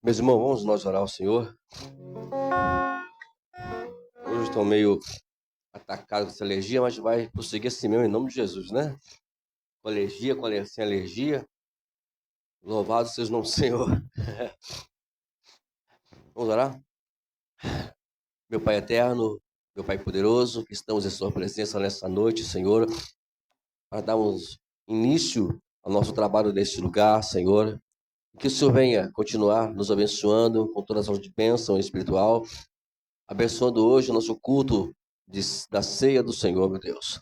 Meus irmãos, vamos nós orar ao Senhor. Hoje estou meio atacado com essa alergia, mas vai prosseguir assim mesmo, em nome de Jesus, né? Com alergia, sem alergia. Louvado seja o nome do Senhor. Vamos orar? Meu Pai eterno, meu Pai poderoso, que estamos em Sua presença nessa noite, Senhor, para darmos início ao nosso trabalho neste lugar, Senhor. Que o Senhor venha continuar nos abençoando com todas as de bênção espiritual, abençoando hoje o nosso culto da ceia do Senhor, meu Deus,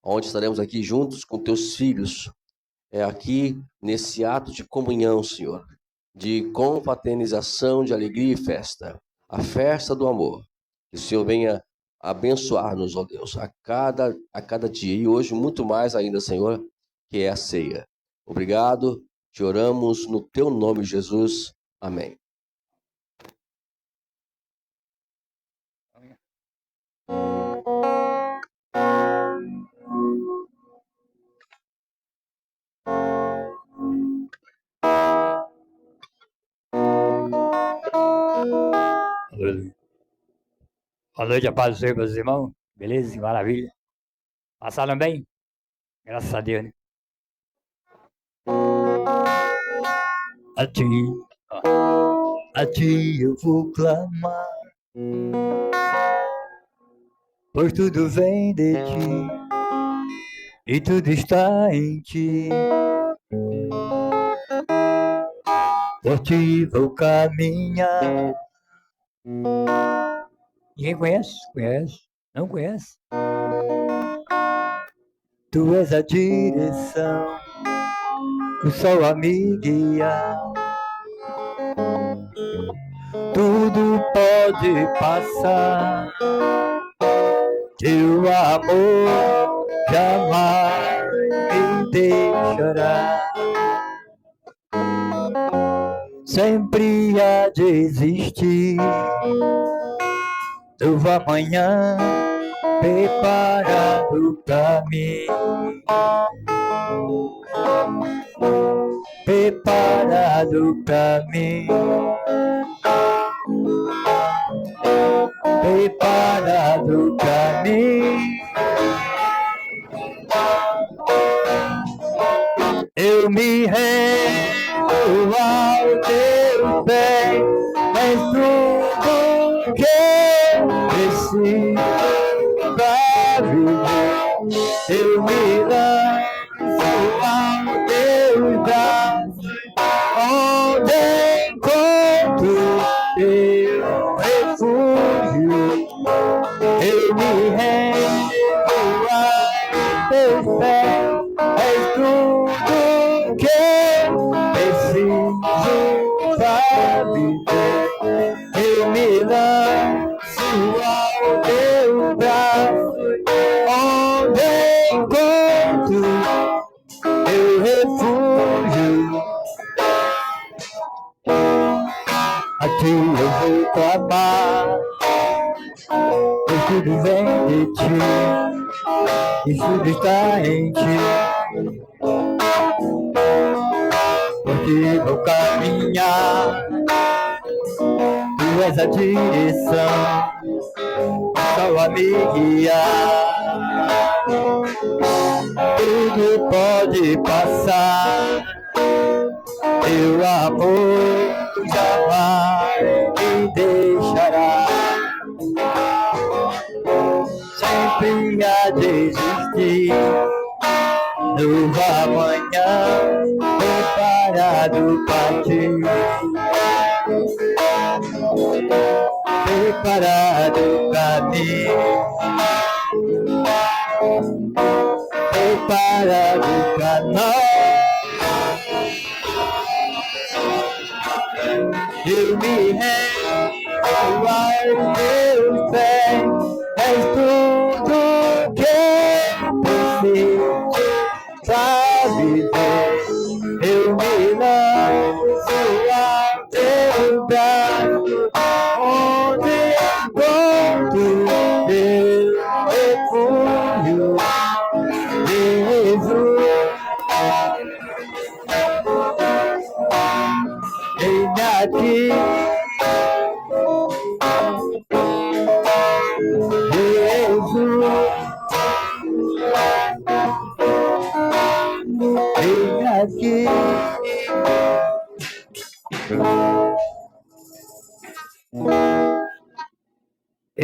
onde estaremos aqui juntos com teus filhos, aqui nesse ato de comunhão, Senhor, de confraternização, de alegria e festa, a festa do amor. Que o Senhor venha abençoar-nos, ó Deus, a cada dia, e hoje muito mais ainda, Senhor, que é a ceia. Obrigado, te oramos no teu nome, Jesus. Amém. Boa noite, a paz do Senhor, meus irmãos. Beleza? Maravilha. Passaram bem? Graças a Deus, né? A ti eu vou clamar, pois tudo vem de ti e tudo está em ti. Por ti vou caminhar. Ninguém conhece? Conhece? Não conhece? Tu és a direção, o sol a me guiar. Tudo pode passar, teu amor jamais me deixará. Sempre há de existir novo amanhã preparado pra mim. Preparado pra mim. Preparado pra mim. Eu me rendo ao teu pé, és tudo que eu preciso pra viver. Eu me lanço ao teu braço, onde encontro teu refúgio. Eu me rendo ao teu pé, és tudo que eu preciso pra viver. Eu me lanço ao teu braço, onde encontro teu refúgio. A ti eu vou clamar, pois tudo vem de ti e tudo está em ti. Por ti vou caminhar, tu és a direção, só a me guiar. Tudo pode passar, teu amor jamais me deixará. Sempre há de existir novo amanhã preparado pra ti. Preparado pra mim. Preparado pra nós. Eu me rendo aos teus pés, és tudo que eu preciso pra viver. Eu me lanço ao teu braço, onde encontro teu refúgio, Jesus. Vem aqui.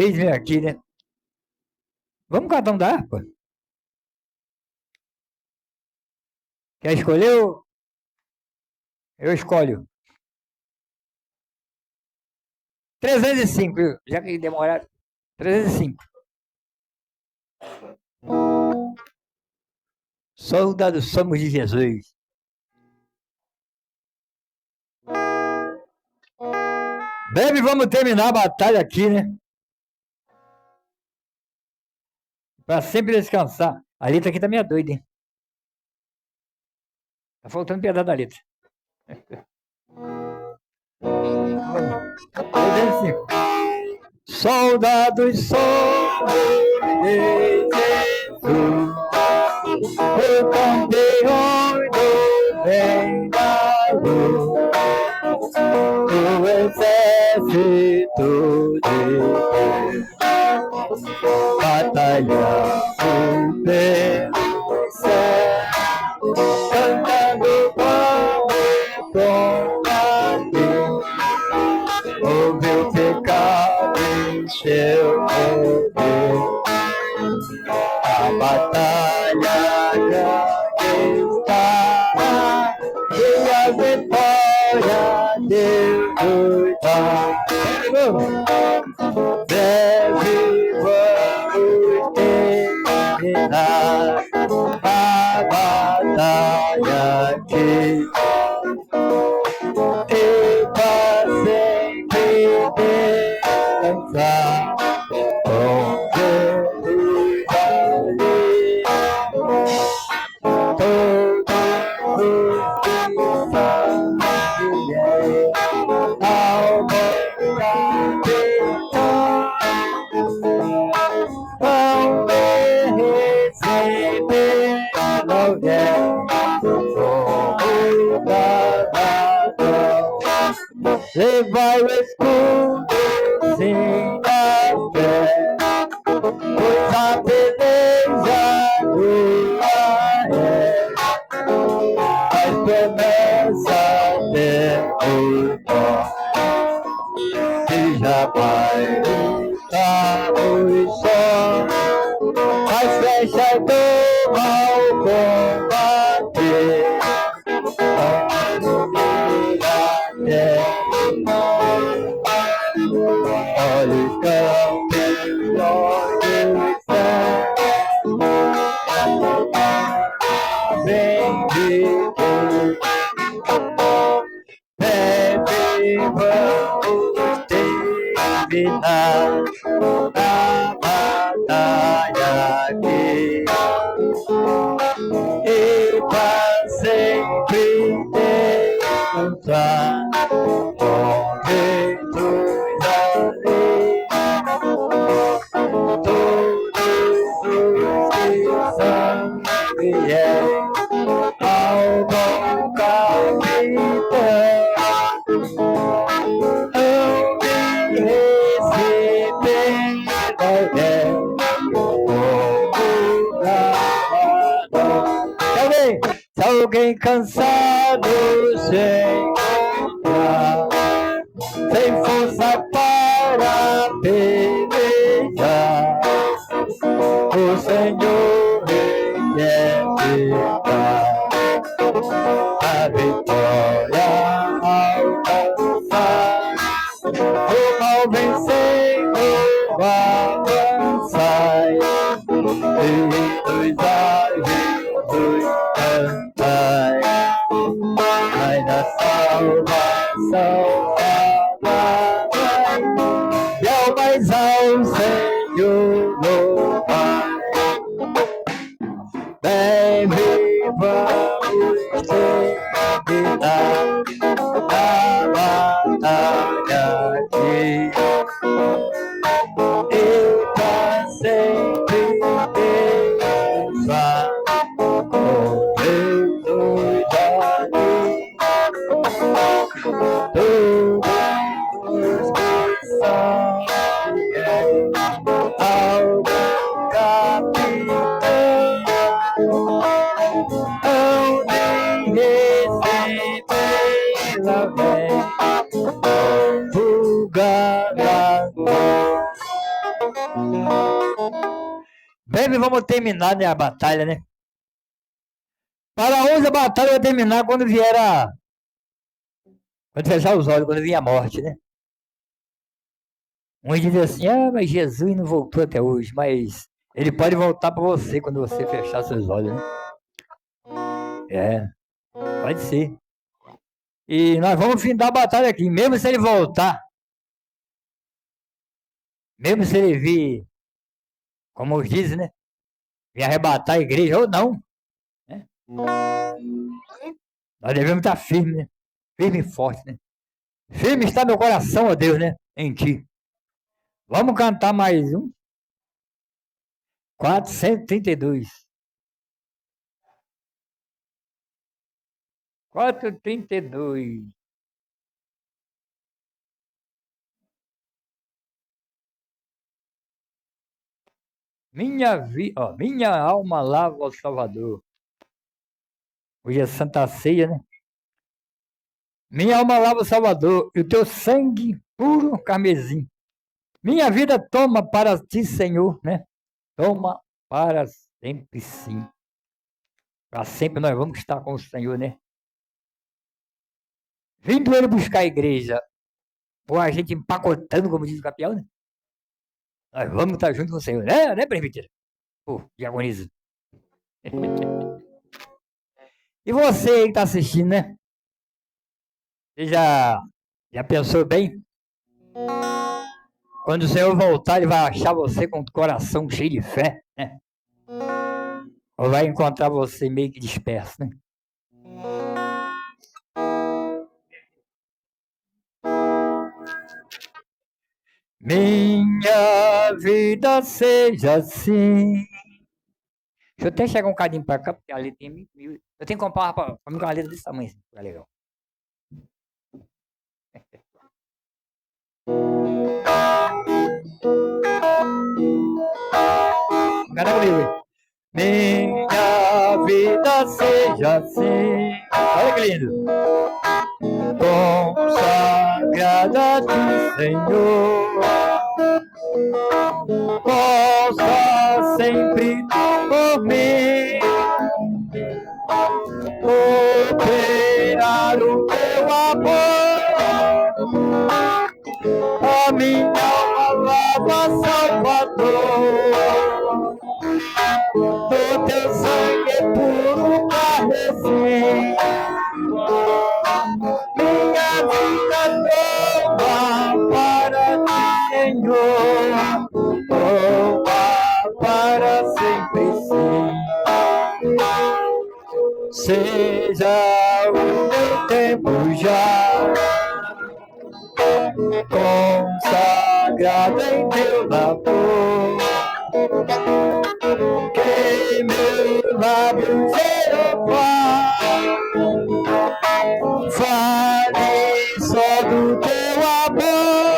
Eis-me aqui, né? Vamos cantar um da harpa? Quer escolher? Eu escolho. 305, viu? Já que demoraram. 305. Soldados somos de Jesus. Bebe, vamos terminar a batalha aqui, né? Pra sempre descansar. A letra aqui tá meio doida, hein? Tá faltando um pedaço da letra. 305. Soldados somos de Jesus, o campeão do bem da luz, o exército de Deus, batalhando pelo céu, cantando vamos combater, o meu pecado em seu poder. A batalha já está e a vitória Deus nos dá. Breve vamos terminar a batalha aqui e pra sempre descansar com Jesus ali. Todos os que são fiéis ao bom capitão vão receber alguém como galardão. Levai o escudo sem a fé, pois a beleza tua é as promessas temos nós, que jamais estamos só, as flechas do mal combater, olhos campos, olhos céus, vem viver, bebe, vamos terminar a batalha aqui e pra sempre descansar com Jesus ali. Todos os que são fiéis ao bom capitão hão de receber alguém como galardão. Se alguém cansado sem encontrar, sem força para pelejar, o Senhor quer te dar a vitória alcançar, o mal vencendo avançar e dos avisos cantar, ai da salvação amar, e ao mais ao Senhor louvar. Bem vamos terminar a batalha aqui e pra sempre descansar com Jesus ali. Todos que são fiéis ao bom capitão Bem, vamos terminar, né, a batalha, né? Para hoje a batalha vai terminar quando vier quando fechar os olhos, quando vier a morte, né? Uns dizem assim, mas Jesus não voltou até hoje, mas ele pode voltar para você quando você fechar seus olhos, né? É, pode ser. E nós vamos findar a batalha aqui, mesmo se ele voltar, mesmo se ele vir, como os dizem, né? Vir arrebatar a igreja ou não, né? Nós devemos estar firmes, né? Firme e forte, né? Firme está meu coração, ó Deus, né? Em ti. Vamos cantar mais um. 432. 432. Minha alma lava ao Salvador. Hoje é Santa Ceia, né? Minha alma lava o Salvador, e o teu sangue puro carmesim. Minha vida toma para ti, Senhor, né? Toma para sempre, sim. Para sempre nós vamos estar com o Senhor, né? Vindo ele buscar a igreja, ou a gente empacotando, como diz o campeão, né? Nós vamos estar junto com o Senhor, né, presbítero? Pô, diagoniza. E você aí que está assistindo, né? Você já pensou bem? Quando o Senhor voltar, ele vai achar você com o coração cheio de fé, né? Ou vai encontrar você meio que disperso, né? Minha vida seja assim. Deixa eu até chegar um bocadinho pra cá, porque ali tem mil. Eu tenho que comprar pra mim uma letra desse tamanho, assim, tá legal. Cadê comigo? Minha vida seja assim. Olha que lindo. Consagrada a ti, Senhor. Possa sempre por mim operar o teu amor. A minha alma lava, Salvador, do teu sangue puro carmesim. Minha vida toma para ti, Senhor, toma para sempre, sim. Seja o meu tempo já consagrado em teu labor, que meus lábios Jeová fale só do teu amor.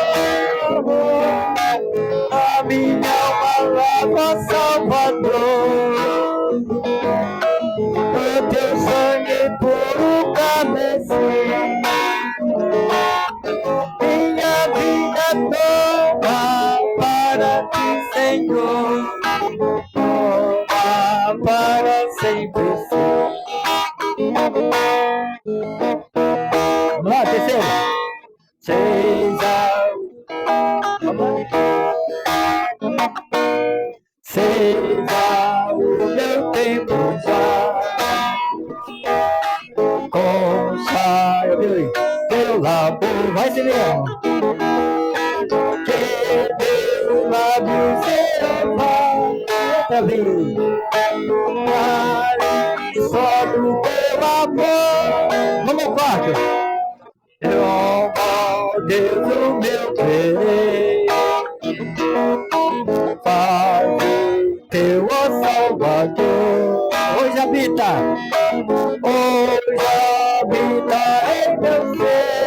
A minha alma lava, Salvador, o teu sangue puro carmesim. Minha vida toma para ti, Senhor, toma para sempre, sim. Vamos lá, terceiro. Seja o meu tempo já consagrado teu labor, vai ser mesmo. Que teu lábio Jeová, outra vez, fale só do teu amor. Vamos ao quarto. Oh, Deus, o meu querer, faz teu Salvador. Hoje habita em meu ser,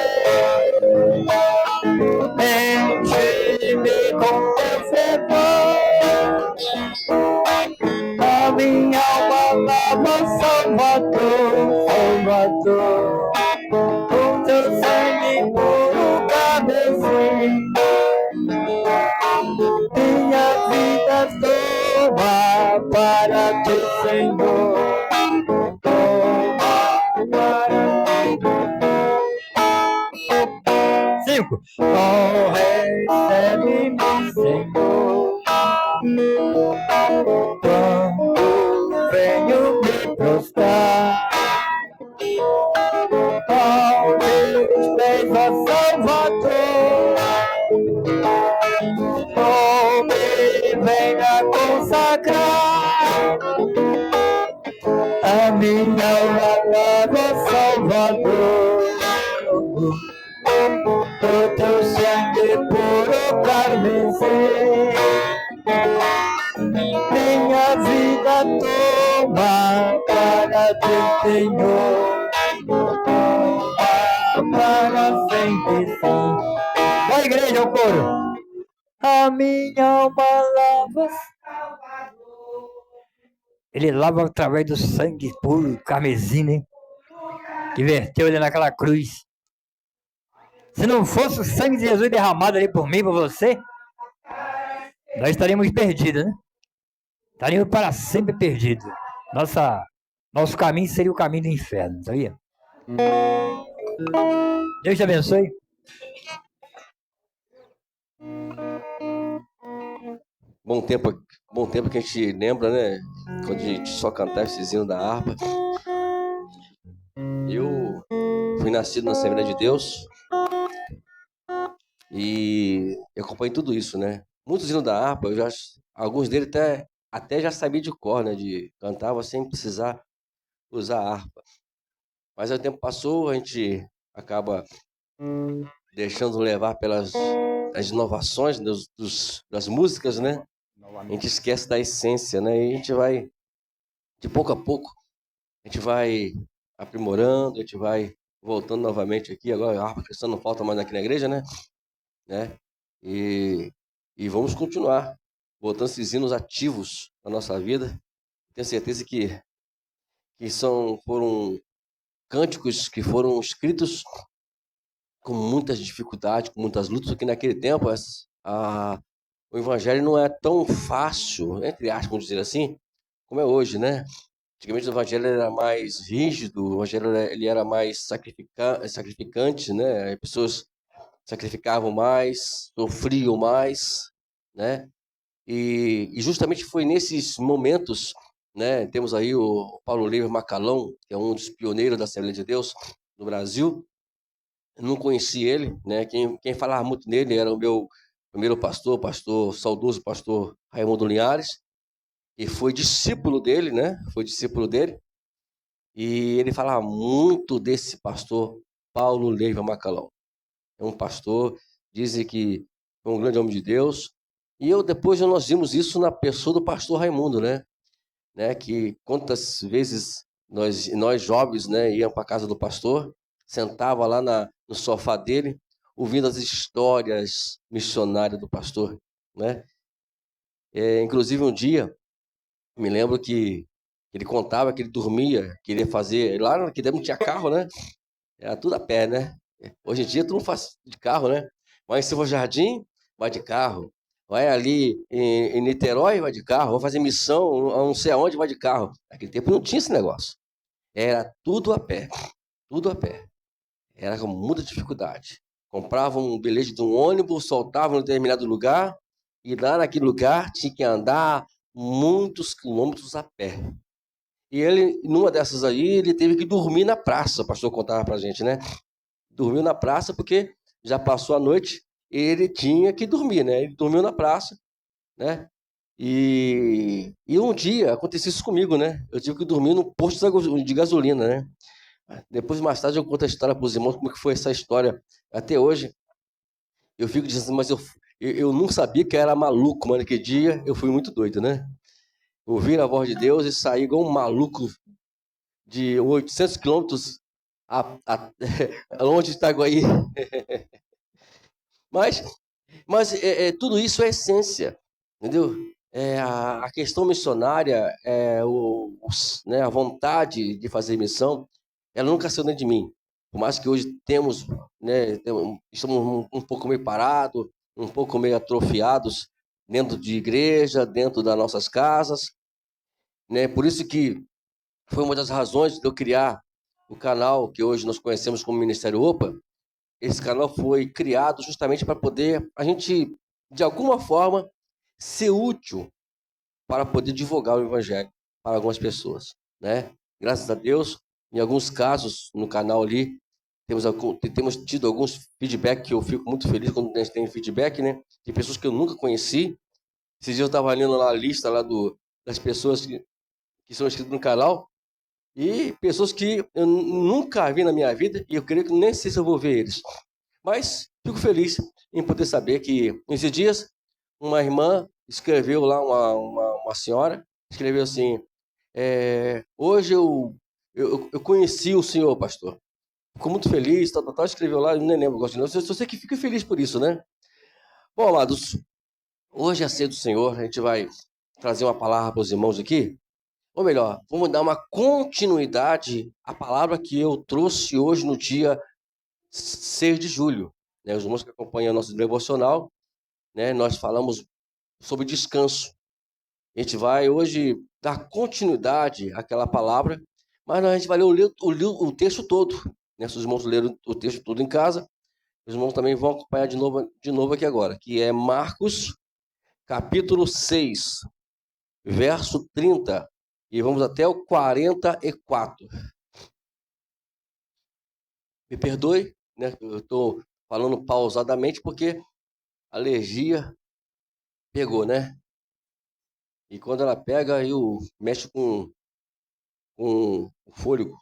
enche-me com teu fervor. A minha alma lava, Salvador, Salvador, com teu sangue puro carmesim. toma para ti, Senhor. Toma para ti. 5. Oh, recebe-me, Senhor. Quando venho me prostrar ao teus pés, ó Salvador, oh, me venha consagrar a minha alma, Salvador, o teu sangue puro carmesim, minha vida toma para ti, Senhor, para sempre sim. Vai, igreja, o coro. A minha alma lava. Ele lava através do sangue puro, carmesim, né? Que verteu ele naquela cruz. Se não fosse o sangue de Jesus derramado ali por mim, por você, nós estaríamos perdidos, né? Estaríamos para sempre perdidos. Nosso caminho seria o caminho do inferno, sabia? Deus te abençoe. Bom tempo que a gente lembra, né? Quando a gente só cantava esse hino da harpa. Eu fui nascido na Assembleia de Deus e eu acompanhei tudo isso, né? Muitos hinos da harpa, alguns deles até já sabia de cor, né? Cantava sem precisar usar a harpa. Mas aí o tempo passou, a gente acaba deixando levar pelas as inovações das músicas, né? A gente esquece da essência, né? E a gente vai, de pouco a pouco, a gente vai aprimorando, a gente vai voltando novamente aqui. Agora a harpa cristã não falta mais aqui na igreja, né? E vamos continuar botando esses hinos ativos na nossa vida. Tenho certeza que foram cânticos que foram escritos com muitas dificuldades, com muitas lutas, porque naquele tempo o evangelho não é tão fácil, entre aspas, vamos dizer assim, como é hoje, né? Antigamente o evangelho era mais rígido, o evangelho ele era mais sacrificante, né? As pessoas sacrificavam mais, sofriam mais, né? E justamente foi nesses momentos, né? Temos aí o Paulo Lever Macalão, que é um dos pioneiros da Assembleia de Deus no Brasil. Eu não conheci ele, né? Quem falava muito nele era o meu primeiro pastor saudoso pastor Raimundo Linhares, e foi discípulo dele, né? Foi discípulo dele. E ele falava muito desse pastor Paulo Leiva Macalão. É um pastor, dizem que foi um grande homem de Deus. E depois nós vimos isso na pessoa do pastor Raimundo, né? Que quantas vezes nós jovens, né, íamos para a casa do pastor, sentava lá no sofá dele, ouvindo as histórias missionárias do pastor, né? Inclusive um dia, me lembro que ele contava que ele dormia, queria fazer, lá naquele tempo não tinha carro, né? Era tudo a pé, né? Hoje em dia tu não faz de carro, né? Vai em Silva Jardim, vai de carro. Vai ali em Niterói, vai de carro. Vai fazer missão, não sei aonde, vai de carro. Naquele tempo não tinha esse negócio. Era tudo a pé. Tudo a pé. Era com muita dificuldade. Comprava um bilhete de um ônibus, soltava em um determinado lugar, e lá naquele lugar tinha que andar muitos quilômetros a pé. E ele, numa dessas aí, ele teve que dormir na praça, o pastor contava pra gente, né? Dormiu na praça porque já passou a noite, ele tinha que dormir, né? Ele dormiu na praça, né? E um dia aconteceu isso comigo, né? Eu tive que dormir no posto de gasolina, né? Depois, mais tarde, eu conto a história para os irmãos, como que foi essa história. Até hoje, eu fico dizendo, mas eu não sabia que eu era maluco, mas naquele dia eu fui muito doido, né? Ouvir a voz de Deus e sair igual um maluco de 800 quilômetros longe de Itaguaí. Mas tudo isso é essência, entendeu? A questão missionária, né, a vontade de fazer missão, ela nunca saiu dentro de mim. Por mais que hoje temos, né, estamos um pouco meio parados, um pouco meio atrofiados dentro de igreja, dentro das nossas casas, né? Por isso que foi uma das razões de eu criar o canal que hoje nós conhecemos como Ministério OPA. Esse canal foi criado justamente para poder a gente, de alguma forma, ser útil para poder divulgar o Evangelho para algumas pessoas, né? Graças a Deus, em alguns casos no canal ali, temos tido alguns feedback que eu fico muito feliz quando a gente tem feedback, né? De pessoas que eu nunca conheci. Esses dias eu estava lendo lá a lista lá das pessoas que são inscritas no canal e pessoas que eu nunca vi na minha vida e eu creio que nem sei se eu vou ver eles. Mas fico feliz em poder saber que, nesses dias, uma irmã escreveu lá, uma senhora, escreveu assim, hoje eu conheci o senhor, pastor. Ficou muito feliz, tal, escreveu lá, eu nem lembro, gosto de não. Eu só sei que fico feliz por isso, né? Bom, amados, hoje é a ceia do Senhor, a gente vai trazer uma palavra para os irmãos aqui. Ou melhor, vamos dar uma continuidade à palavra que eu trouxe hoje no dia 6 de julho. Né? Os irmãos que acompanham o nosso devocional, né? Nós falamos sobre descanso. A gente vai hoje dar continuidade àquela palavra, mas a gente vai ler o texto todo. Né? Se os irmãos leram o texto todo em casa, os irmãos também vão acompanhar de novo aqui agora, que é Marcos, capítulo 6, verso 30, e vamos até o 44. Me perdoe, né? Eu estou falando pausadamente porque a alergia pegou, né? E quando ela pega, eu mexo com o fôlego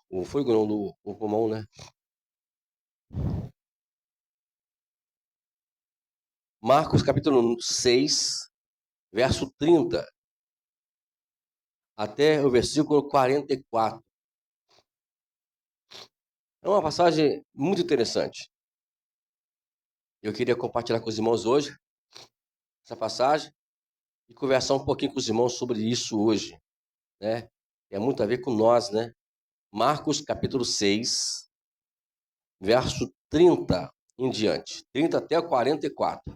não, do pulmão, né? Marcos capítulo 6, verso 30, até o versículo 44. É uma passagem muito interessante. Eu queria compartilhar com os irmãos hoje essa passagem e conversar um pouquinho com os irmãos sobre isso hoje, né? Tem muito a ver com nós, né? Marcos capítulo 6, verso 30 em diante, 30 até o 44.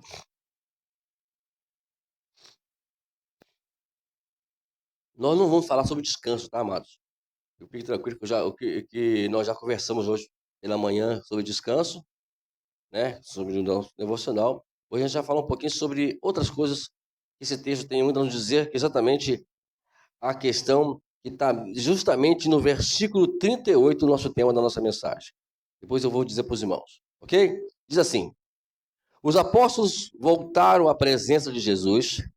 Nós não vamos falar sobre descanso, tá, amados? Eu fique tranquilo que nós já conversamos hoje pela manhã sobre descanso, né? Sobre o nosso devocional. Hoje a gente já fala um pouquinho sobre outras coisas que esse texto tem muito a nos dizer, que é exatamente a questão que está justamente no versículo 38, o nosso tema da nossa mensagem. Depois eu vou dizer para os irmãos, ok? Diz assim: os apóstolos voltaram à presença de Jesus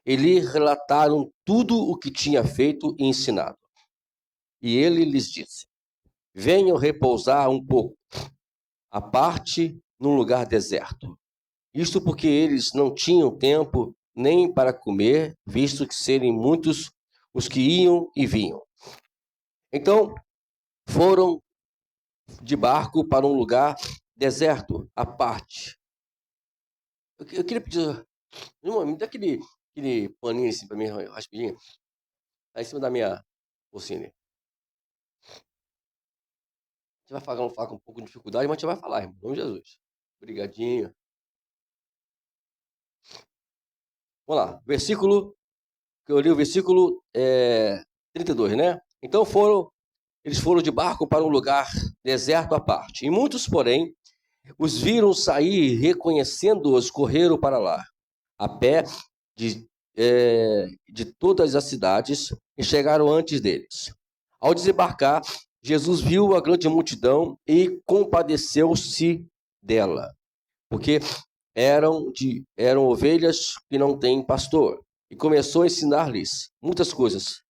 e lhe relataram tudo o que tinha feito e ensinado. E ele lhes disse: venham repousar um pouco, à parte num lugar deserto. Isto porque eles não tinham tempo nem para comer, visto que serem muitos os que iam e vinham. Então, foram de barco para um lugar deserto, à parte. Eu queria pedir, me dá aquele paninho assim para mim, rapidinho, aí em cima da minha bolsinha. A gente vai falar com um pouco de dificuldade, mas a gente vai falar, irmão, em nome de Jesus. Obrigadinho. Vamos lá, versículo, que eu li o versículo 32, né? Então eles foram de barco para um lugar deserto à parte. E muitos, porém, os viram sair e, reconhecendo-os, correram para lá, a pé de todas as cidades, e chegaram antes deles. Ao desembarcar, Jesus viu a grande multidão e compadeceu-se dela, porque eram ovelhas que não têm pastor, e começou a ensinar-lhes muitas coisas.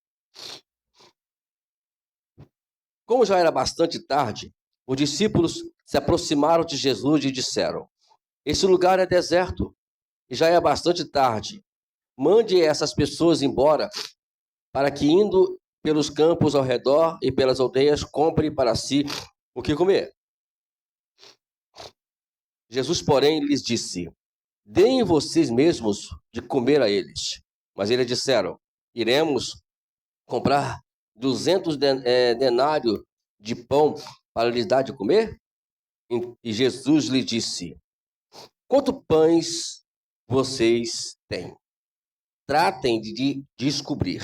Como já era bastante tarde, os discípulos se aproximaram de Jesus e disseram: esse lugar é deserto e já é bastante tarde. Mande essas pessoas embora, para que, indo pelos campos ao redor e pelas aldeias, compre para si o que comer. Jesus, porém, lhes disse: deem vocês mesmos de comer a eles. Mas eles disseram: iremos comprar 200 denários de pão para lhes dar de comer? E Jesus lhe disse: quantos pães vocês têm? tratem de descobrir.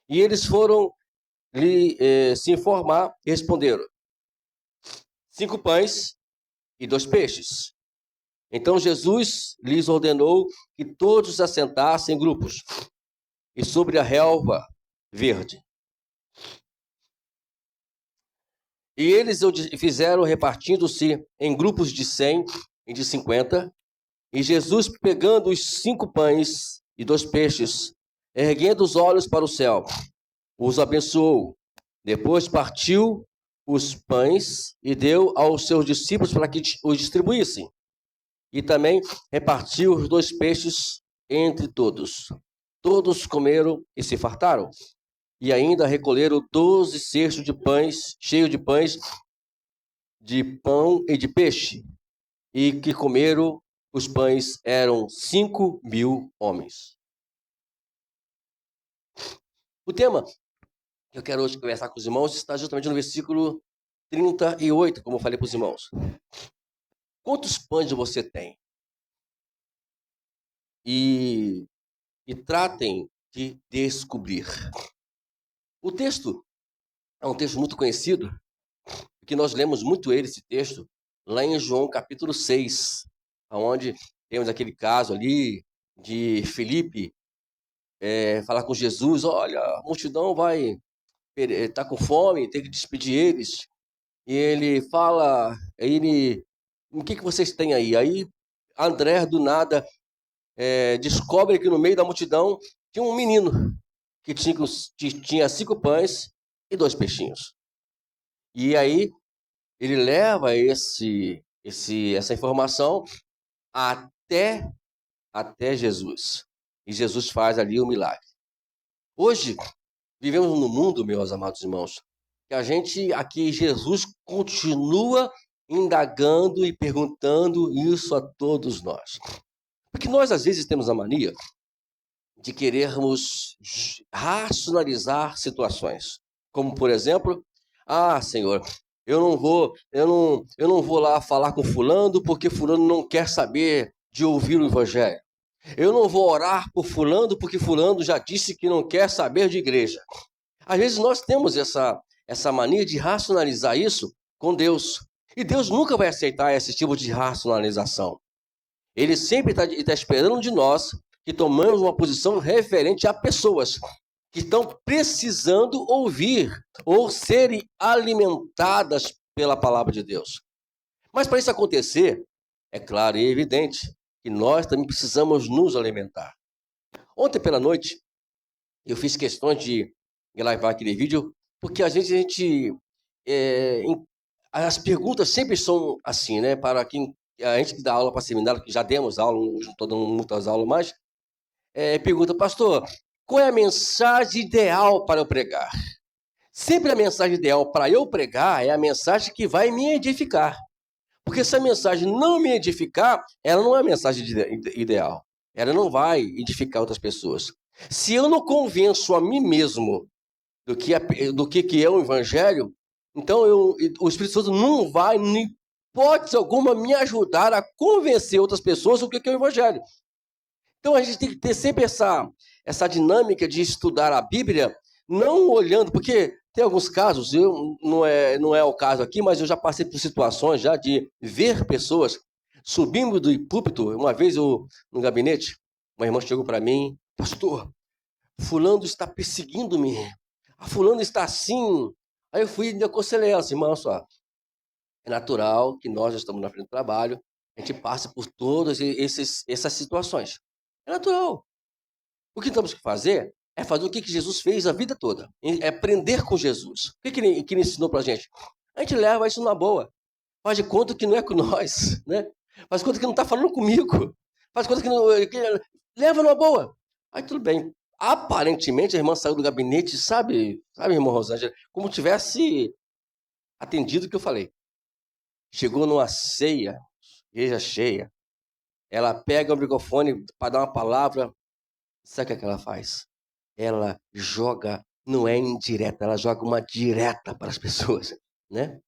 E eles foram se informar e responderam: 5 pães e 2 peixes. Então Jesus lhes ordenou que todos se assentassem em grupos e sobre a relva verde. E eles o fizeram repartindo-se em grupos de 100 e de 50. E Jesus, pegando os 5 pães e 2 peixes, erguendo os olhos para o céu, os abençoou. Depois partiu os pães e deu aos seus discípulos para que os distribuíssem. E também repartiu os 2 peixes entre todos. Todos comeram e se fartaram. E ainda recolheram 12 cestos de pães, cheios de pães, de pão e de peixe. E que comeram os pães eram 5.000 homens. O tema que eu quero hoje conversar com os irmãos está justamente no versículo 38, como eu falei para os irmãos. Quantos pães você tem? E tratem de descobrir. O texto é um texto muito conhecido, que nós lemos muito esse texto, lá em João capítulo 6, onde temos aquele caso ali de Filipe falar com Jesus: olha, a multidão vai estar com fome, tem que despedir eles. E ele fala, o que vocês têm aí? Aí André, do nada, descobre que no meio da multidão tinha um menino que tinha 5 pães e 2 peixinhos. E aí ele leva essa informação até Jesus. E Jesus faz ali o milagre. Hoje, vivemos num mundo, meus amados irmãos, que a gente aqui, Jesus continua indagando e perguntando isso a todos nós. Porque nós, às vezes, temos a mania de querermos racionalizar situações. Como, por exemplo, Senhor, eu não vou lá falar com fulano porque fulano não quer saber de ouvir o evangelho. Eu não vou orar por fulano porque fulano já disse que não quer saber de igreja. Às vezes nós temos essa mania de racionalizar isso com Deus. E Deus nunca vai aceitar esse tipo de racionalização. Ele sempre está esperando de nós que tomemos uma posição referente a pessoas que estão precisando ouvir ou serem alimentadas pela palavra de Deus. Mas para isso acontecer, é claro e evidente que nós também precisamos nos alimentar. Ontem pela noite, eu fiz questões de gravar aquele vídeo, porque às vezes as perguntas sempre são assim, né? Para quem a gente que dá aula para seminário, que já demos aula, não estou dando muitas aulas mais, pergunta: pastor, qual é a mensagem ideal para eu pregar? Sempre a mensagem ideal para eu pregar é a mensagem que vai me edificar. Porque se a mensagem não me edificar, ela não é a mensagem ideal. Ela não vai edificar outras pessoas. Se eu não convenço a mim mesmo do que é o evangelho, então o Espírito Santo não vai, em hipótese alguma, me ajudar a convencer outras pessoas do que é o evangelho. Então a gente tem que ter sempre essa dinâmica de estudar a Bíblia, não olhando, porque tem alguns casos, não é o caso aqui, mas eu já passei por situações já de ver pessoas subindo do púlpito. Uma vez no gabinete, uma irmã chegou para mim: pastor, fulano está perseguindo-me, a fulano está assim. Aí eu fui e aconselhei ela assim: irmã, só, é natural que nós estamos na frente do trabalho, a gente passa por todas essas situações. É natural. O que temos que fazer é fazer o que Jesus fez a vida toda. É aprender com Jesus. O que ele ensinou para a gente? A gente leva isso na boa. Faz de conta que não é com nós, né? Faz de conta que não está falando comigo. Faz de conta que leva na boa. Aí tudo bem. Aparentemente a irmã saiu do gabinete, sabe, irmã Rosângela, como tivesse atendido o que eu falei. Chegou numa ceia, igreja cheia. Ela pega o microfone para dar uma palavra. Sabe o que ela faz? Ela joga, não é indireta, ela joga uma direta para as pessoas, né?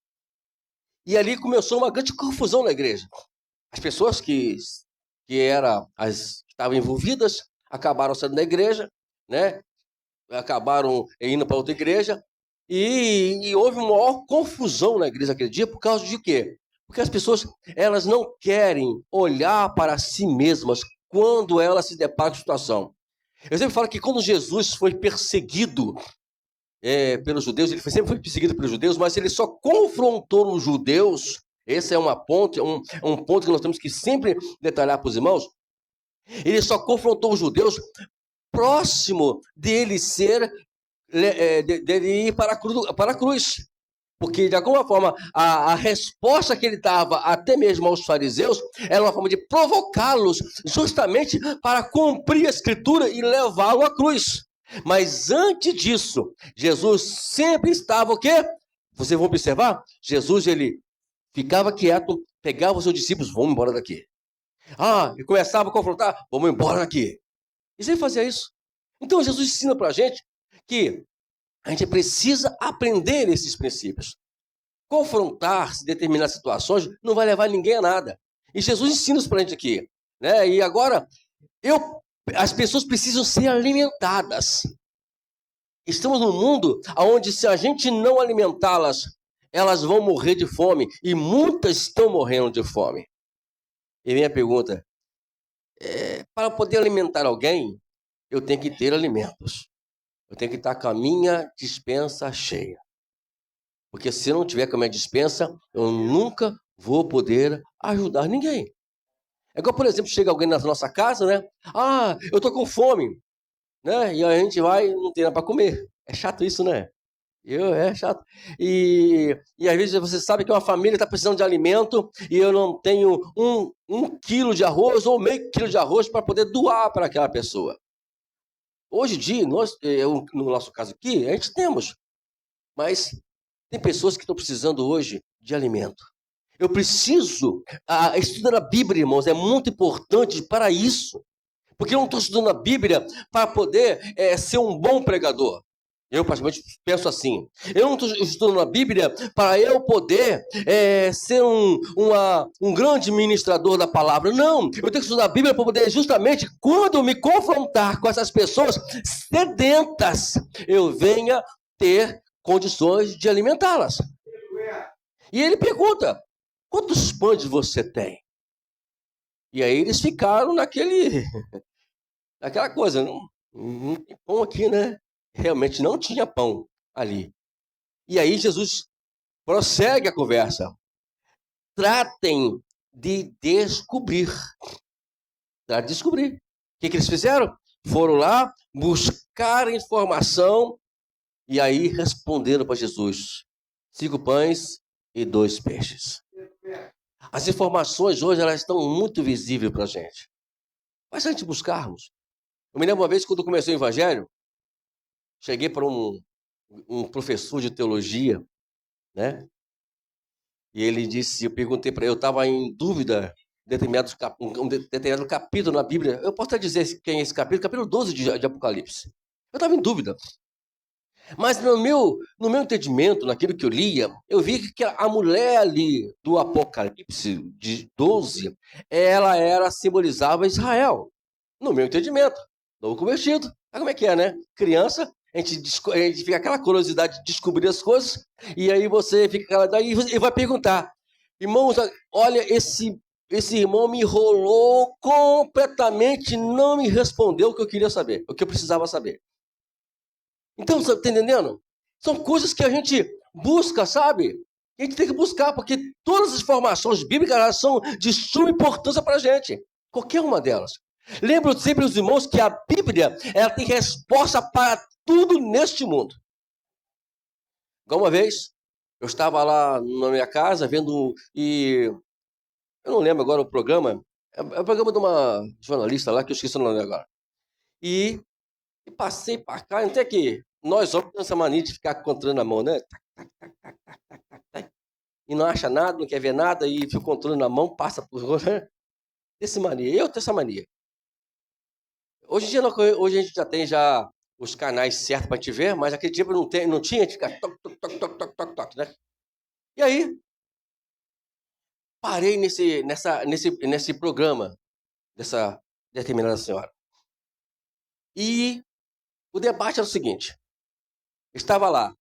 E ali começou uma grande confusão na igreja. As pessoas que estavam envolvidas acabaram saindo da igreja, né? Acabaram indo para outra igreja, e houve uma maior confusão na igreja aquele dia, por causa de quê? Porque as pessoas, elas não querem olhar para si mesmas quando elas se deparam com a situação. Eu sempre falo que quando Jesus foi perseguido pelos judeus, ele sempre foi perseguido pelos judeus, mas ele só confrontou os judeus. Esse é uma ponte, um ponto que nós temos que sempre detalhar para os irmãos. Ele só confrontou os judeus próximo dele dele ir para a cruz. Porque, de alguma forma, a resposta que ele dava até mesmo aos fariseus era uma forma de provocá-los justamente para cumprir a escritura e levá-lo à cruz. Mas antes disso, Jesus sempre estava o quê? Vocês vão observar? Jesus, ele ficava quieto, pegava os seus discípulos, vamos embora daqui. E começava a confrontar, vamos embora daqui. E sempre fazia isso. Então, Jesus ensina para a gente que a gente precisa aprender esses princípios. Confrontar-se, determinadas situações, não vai levar ninguém a nada. E Jesus ensina isso para a gente aqui. Né? E agora, as pessoas precisam ser alimentadas. Estamos num mundo onde, se a gente não alimentá-las, elas vão morrer de fome. E muitas estão morrendo de fome. E minha pergunta, para poder alimentar alguém, eu tenho que ter alimentos. Eu tenho que estar com a minha despensa cheia. Porque se eu não tiver com a minha despensa, eu nunca vou poder ajudar ninguém. É igual, por exemplo, chega alguém na nossa casa, né? Eu tô com fome. Né? E a gente vai e não tem nada para comer. É chato isso, né? É chato. E às vezes você sabe que uma família está precisando de alimento e eu não tenho um quilo de arroz ou meio quilo de arroz para poder doar para aquela pessoa. Hoje em dia, no nosso caso aqui, a gente temos. Mas tem pessoas que estão precisando hoje de alimento. Eu preciso estudar a Bíblia, irmãos, é muito importante para isso. Porque eu não estou estudando a Bíblia para poder ser um bom pregador. Eu, praticamente, penso assim. Eu não estou estudando a Bíblia para eu poder ser um grande ministrador da palavra. Não, eu tenho que estudar a Bíblia para poder, justamente, quando eu me confrontar com essas pessoas sedentas, eu venha ter condições de alimentá-las. E ele pergunta, quantos pães você tem? E aí eles ficaram naquela coisa, não tem pão aqui, né? Realmente não tinha pão ali. E aí Jesus prossegue a conversa. Tratem de descobrir. Tratem de descobrir. O que eles fizeram? Foram lá, buscar informação e aí responderam para Jesus. 5 pães e 2 peixes. As informações hoje elas estão muito visíveis para a gente. Mas se a gente buscarmos. Eu me lembro uma vez, quando comecei o Evangelho, cheguei para um professor de teologia, né? E ele disse, eu perguntei para ele, eu estava em dúvida, um determinado capítulo na Bíblia. Eu posso até dizer quem é esse capítulo 12 de Apocalipse. Eu estava em dúvida. Mas no meu entendimento, naquilo que eu lia, eu vi que a mulher ali do Apocalipse de 12, ela simbolizava Israel. No meu entendimento. Novo convertido. Sabe como é que é, né? Criança, a gente fica aquela curiosidade de descobrir as coisas, e aí você fica daí e vai perguntar. Irmãos, olha, esse irmão me enrolou completamente, não me respondeu o que eu queria saber, o que eu precisava saber. Então, você está entendendo? São coisas que a gente busca, sabe? A gente tem que buscar, porque todas as informações bíblicas elas são de suma importância para a gente. Qualquer uma delas. Lembro sempre os irmãos que a Bíblia ela tem resposta para tudo neste mundo. Igual uma vez, eu estava lá na minha casa vendo, e eu não lembro agora o programa, é o programa de uma jornalista lá, que eu esqueci o nome agora. E passei para cá, até que nós homens temos essa mania de ficar controlando a mão, né? E não acha nada, não quer ver nada, e fica controlando a mão, passa por... Essa mania, eu tenho essa mania. Hoje em dia, hoje a gente já tem os canais certos para te ver, mas aquele dia não tinha, a gente fica toc, né? E aí, parei nesse programa dessa determinada senhora. E o debate era o seguinte: estava lá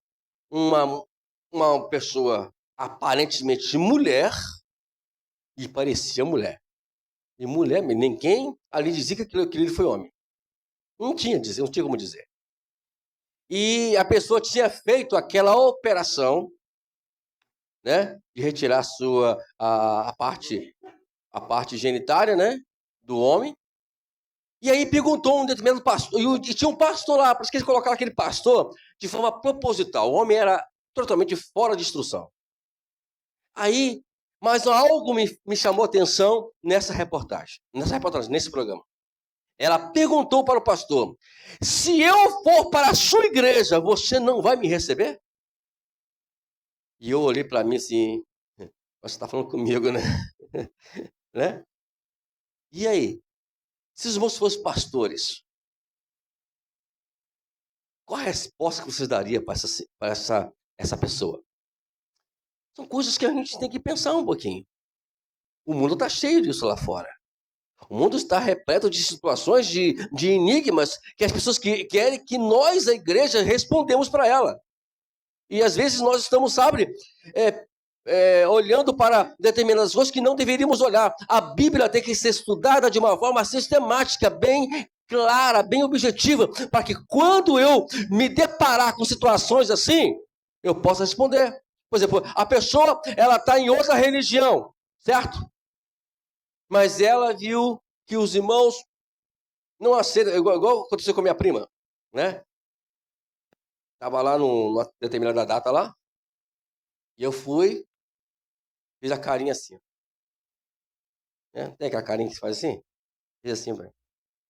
uma pessoa aparentemente mulher e parecia mulher. E mulher, ninguém ali dizia que aquele foi homem. Não tinha como dizer. E a pessoa tinha feito aquela operação, né, de retirar a parte genitária, né, do homem. E aí perguntou um determinado pastor, e tinha um pastor lá, por isso que eles colocaram aquele pastor de forma proposital. O homem era totalmente fora de instrução. Aí, mas algo me chamou a atenção nesse programa. Ela perguntou para o pastor: se eu for para a sua igreja, você não vai me receber? E eu olhei para mim assim: você está falando comigo, né? Né? E aí? Se os irmãos fossem pastores, qual a resposta que vocês dariam para essa pessoa? São coisas que a gente tem que pensar um pouquinho. O mundo está cheio disso lá fora. O mundo está repleto de situações, de enigmas, que as pessoas querem que nós, a igreja, respondemos para ela. E às vezes nós estamos, sabe, olhando para determinadas coisas que não deveríamos olhar. A Bíblia tem que ser estudada de uma forma sistemática, bem clara, bem objetiva, para que quando eu me deparar com situações assim, eu possa responder. Por exemplo, a pessoa, ela está em outra religião, certo? Mas ela viu que os irmãos não aceitam, igual aconteceu com a minha prima, né? Estava lá numa determinada data lá, e eu fui, fiz a carinha assim. Né? Tem aquela carinha que se faz assim? Fiz assim, velho.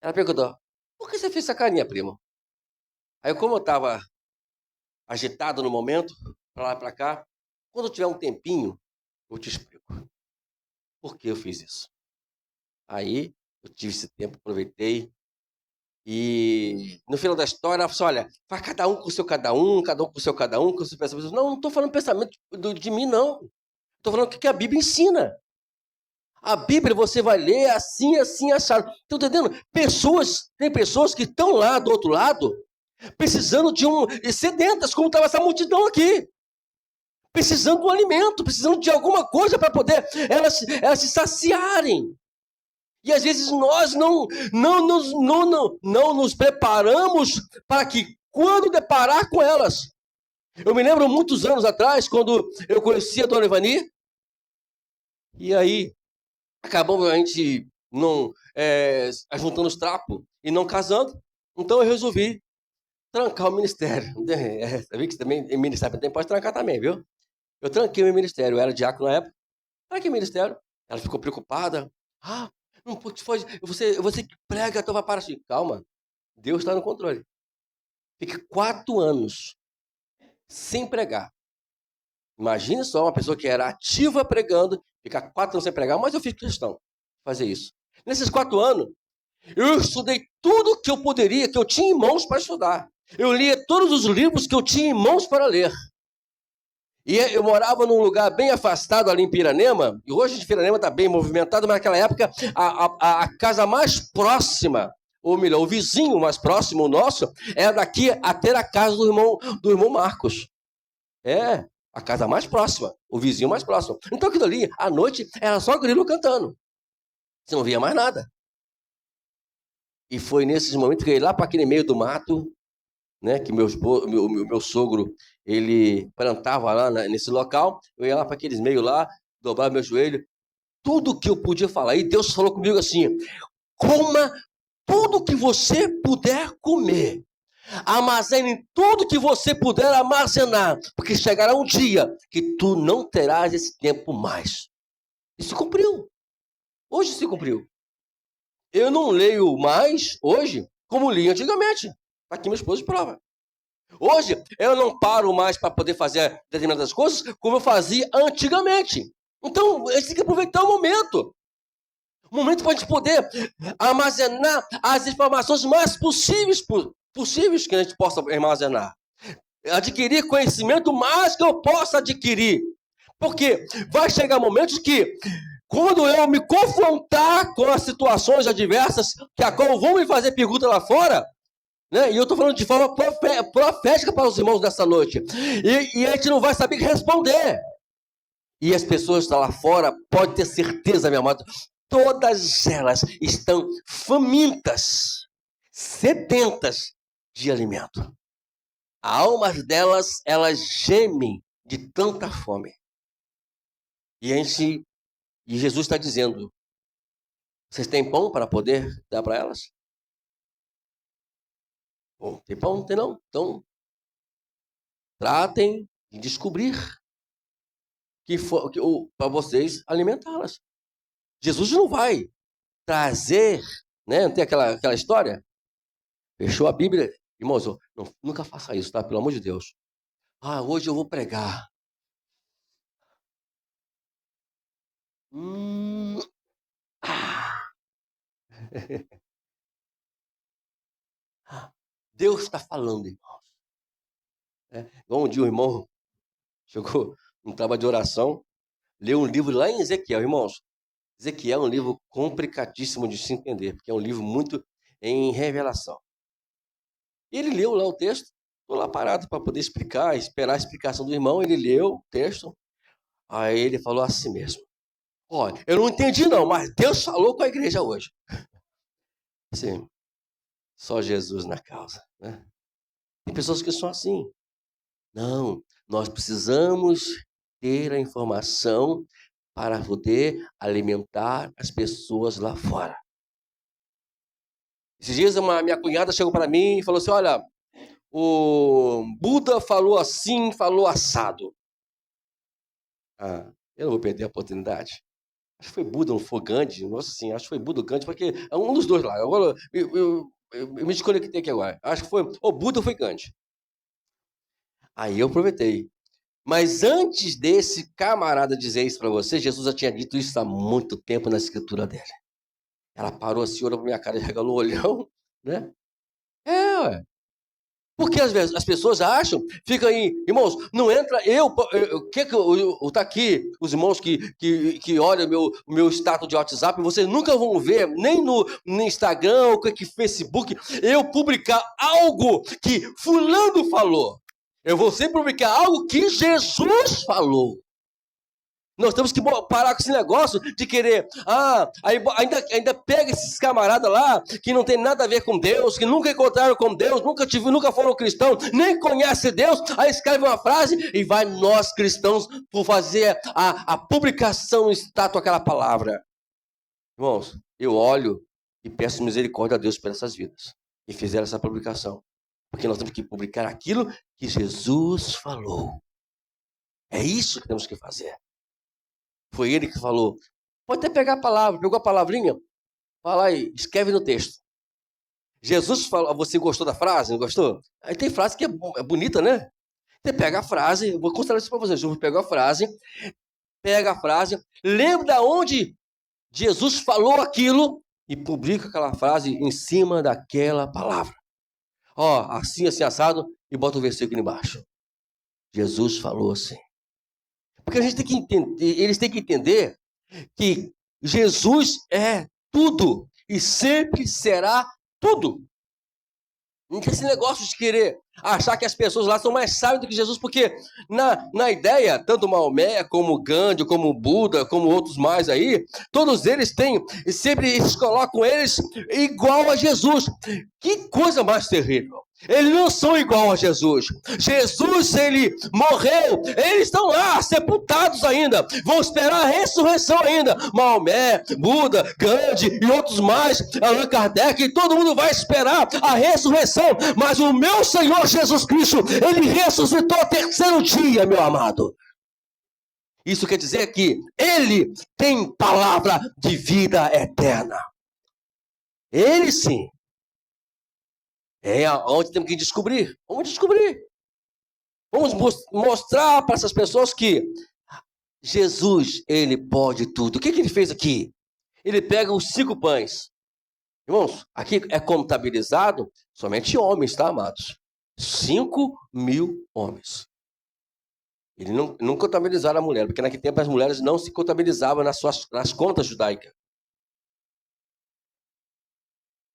Ela perguntou: por que você fez essa carinha, primo? Aí, como eu estava agitado no momento, para lá e para cá, quando eu tiver um tempinho, eu te explico por que eu fiz isso. Aí, eu tive esse tempo, aproveitei, e no final da história, ela falou assim: olha, faz cada um com o seu cada um com o seu cada um, com o seu pensamento. Não estou falando pensamento de mim, não. Estou falando o que a Bíblia ensina. A Bíblia você vai ler assim, assim, assado. Estão entendendo? Tem pessoas que estão lá do outro lado, precisando sedentas, como estava essa multidão aqui. Precisando de um alimento, precisando de alguma coisa para poder elas se saciarem. E às vezes nós não nos preparamos para que quando deparar com elas. Eu me lembro muitos anos atrás, quando eu conheci a Dona Ivani, e aí acabamos a gente não juntando os trapos e não casando. Então eu resolvi trancar o ministério. Sabia que também o ministério também pode trancar também, viu? Eu tranquei o meu ministério, eu era diácono na época. Tranquei o ministério. Ela ficou preocupada. Não pode, você que prega, então vai para assim. Calma, Deus está no controle. Fiquei 4 anos sem pregar. Imagine só uma pessoa que era ativa pregando, ficar 4 anos sem pregar, mas eu fiz questão de fazer isso. Nesses 4 anos, eu estudei tudo que eu poderia, que eu tinha em mãos para estudar. Eu lia todos os livros que eu tinha em mãos para ler. E eu morava num lugar bem afastado ali em Piranema, e hoje Piranema está bem movimentado, mas naquela época a casa mais próxima, ou melhor, o vizinho mais próximo, o nosso, era daqui até a casa do irmão Marcos. A casa mais próxima, o vizinho mais próximo. Então aquilo ali, à noite, era só grilo cantando. Você não via mais nada. E foi nesses momentos que eu ia lá para aquele meio do mato, né, que meu sogro, ele plantava lá nesse local, eu ia lá para aqueles meios lá, dobrava meu joelho, tudo que eu podia falar. E Deus falou comigo assim: coma tudo que você puder comer. Armazene tudo que você puder armazenar, porque chegará um dia que tu não terás esse tempo mais. E se cumpriu. Hoje se cumpriu. Eu não leio mais, hoje, como li antigamente. Está aqui meu esposo de prova. Hoje, eu não paro mais para poder fazer determinadas coisas como eu fazia antigamente. Então, a gente tem que aproveitar o momento. O momento para a gente poder armazenar as informações mais possíveis que a gente possa armazenar. Adquirir conhecimento mais que eu possa adquirir. Porque vai chegar momentos que, quando eu me confrontar com as situações adversas, que a qual vão me fazer pergunta lá fora, Né? E eu estou falando de forma profética para os irmãos nessa noite. E a gente não vai saber responder. E as pessoas que estão lá fora, pode ter certeza, meu amado, todas elas estão famintas, sedentas de alimento. A alma delas, elas gemem de tanta fome. E Jesus está dizendo, vocês têm pão para poder dar para elas? Bom, tem pão? Não tem não. Então, tratem de descobrir para vocês alimentá-las. Jesus não vai trazer, né? Não tem aquela história? Fechou a Bíblia. Irmãos, nunca faça isso, tá? Pelo amor de Deus. Hoje eu vou pregar. Deus está falando, irmãos. Um dia o irmão chegou num trabalho de oração, leu um livro lá em Ezequiel, irmãos. Ezequiel é um livro complicadíssimo de se entender, porque é um livro muito em revelação. E ele leu lá o texto, estou lá parado para poder esperar a explicação do irmão, ele leu o texto, aí ele falou assim mesmo, olha, eu não entendi não, mas Deus falou com a igreja hoje. Sim, só Jesus na causa, né? Tem pessoas que são assim. Não, nós precisamos ter a informação para poder alimentar as pessoas lá fora. Esses dias minha cunhada chegou para mim e falou assim, olha, o Buda falou assim, falou assado. Eu não vou perder a oportunidade. Acho que foi Buda, não foi Gandhi. Nossa, sim, acho que foi Buda ou Gandhi, porque é um dos dois lá. Agora, eu me desconectei aqui agora. Acho que foi ou Buda ou foi Gandhi. Aí eu aproveitei. Mas antes desse camarada dizer isso para você, Jesus já tinha dito isso há muito tempo na escritura dele. Ela parou assim, olhou para minha cara e regalou o olhão, né? Ué. Porque às vezes as pessoas acham, ficam aí, irmãos, não entra, tá aqui, os irmãos que olham o meu status de WhatsApp, vocês nunca vão ver, nem no Instagram ou que Facebook, eu publicar algo que fulano falou. Eu vou sempre publicar algo que Jesus falou. Nós temos que parar com esse negócio de querer, ainda pega esses camaradas lá, que não tem nada a ver com Deus, que nunca encontraram com Deus, nunca foram cristãos, nem conhecem Deus, aí escreve uma frase e vai nós cristãos por fazer a publicação estátua aquela palavra. Irmãos, eu olho e peço misericórdia a Deus por essas vidas, que fizeram essa publicação, porque nós temos que publicar aquilo que Jesus falou. É isso que temos que fazer. Foi ele que falou. Pode até pegar a palavra, pegou a palavrinha, fala aí, escreve no texto. Jesus falou, você gostou da frase? Não gostou? Aí tem frase que é bonita, né? Você pega a frase, eu vou considerar isso para vocês. Jesus pega a frase, lembra de onde Jesus falou aquilo e publica aquela frase em cima daquela palavra. Assim, assado, e bota o versículo embaixo. Jesus falou assim. Porque a gente tem que entender, eles têm que entender que Jesus é tudo e sempre será tudo. Não tem esse negócio de querer achar que as pessoas lá são mais sábias do que Jesus, porque na ideia, tanto Maomé, como Gandhi, como Buda, como outros mais aí, todos eles têm, e sempre eles colocam eles igual a Jesus. Que coisa mais terrível. Eles não são igual a Jesus. Jesus, ele morreu. Eles estão lá, sepultados ainda. Vão esperar a ressurreição ainda. Maomé, Buda, Gandhi e outros mais. Allan Kardec, e todo mundo vai esperar a ressurreição. Mas o meu Senhor Jesus Cristo, ele ressuscitou ao terceiro dia, meu amado. Isso quer dizer que ele tem palavra de vida eterna. Ele sim. É onde temos que descobrir. Vamos descobrir. Vamos mostrar para essas pessoas que Jesus, ele pode tudo. O que ele fez aqui? Ele pega os 5 pães. Irmãos, aqui é contabilizado somente homens, tá, amados? 5.000 homens. Ele não contabilizaram a mulher, porque naquele tempo as mulheres não se contabilizavam nas contas judaicas.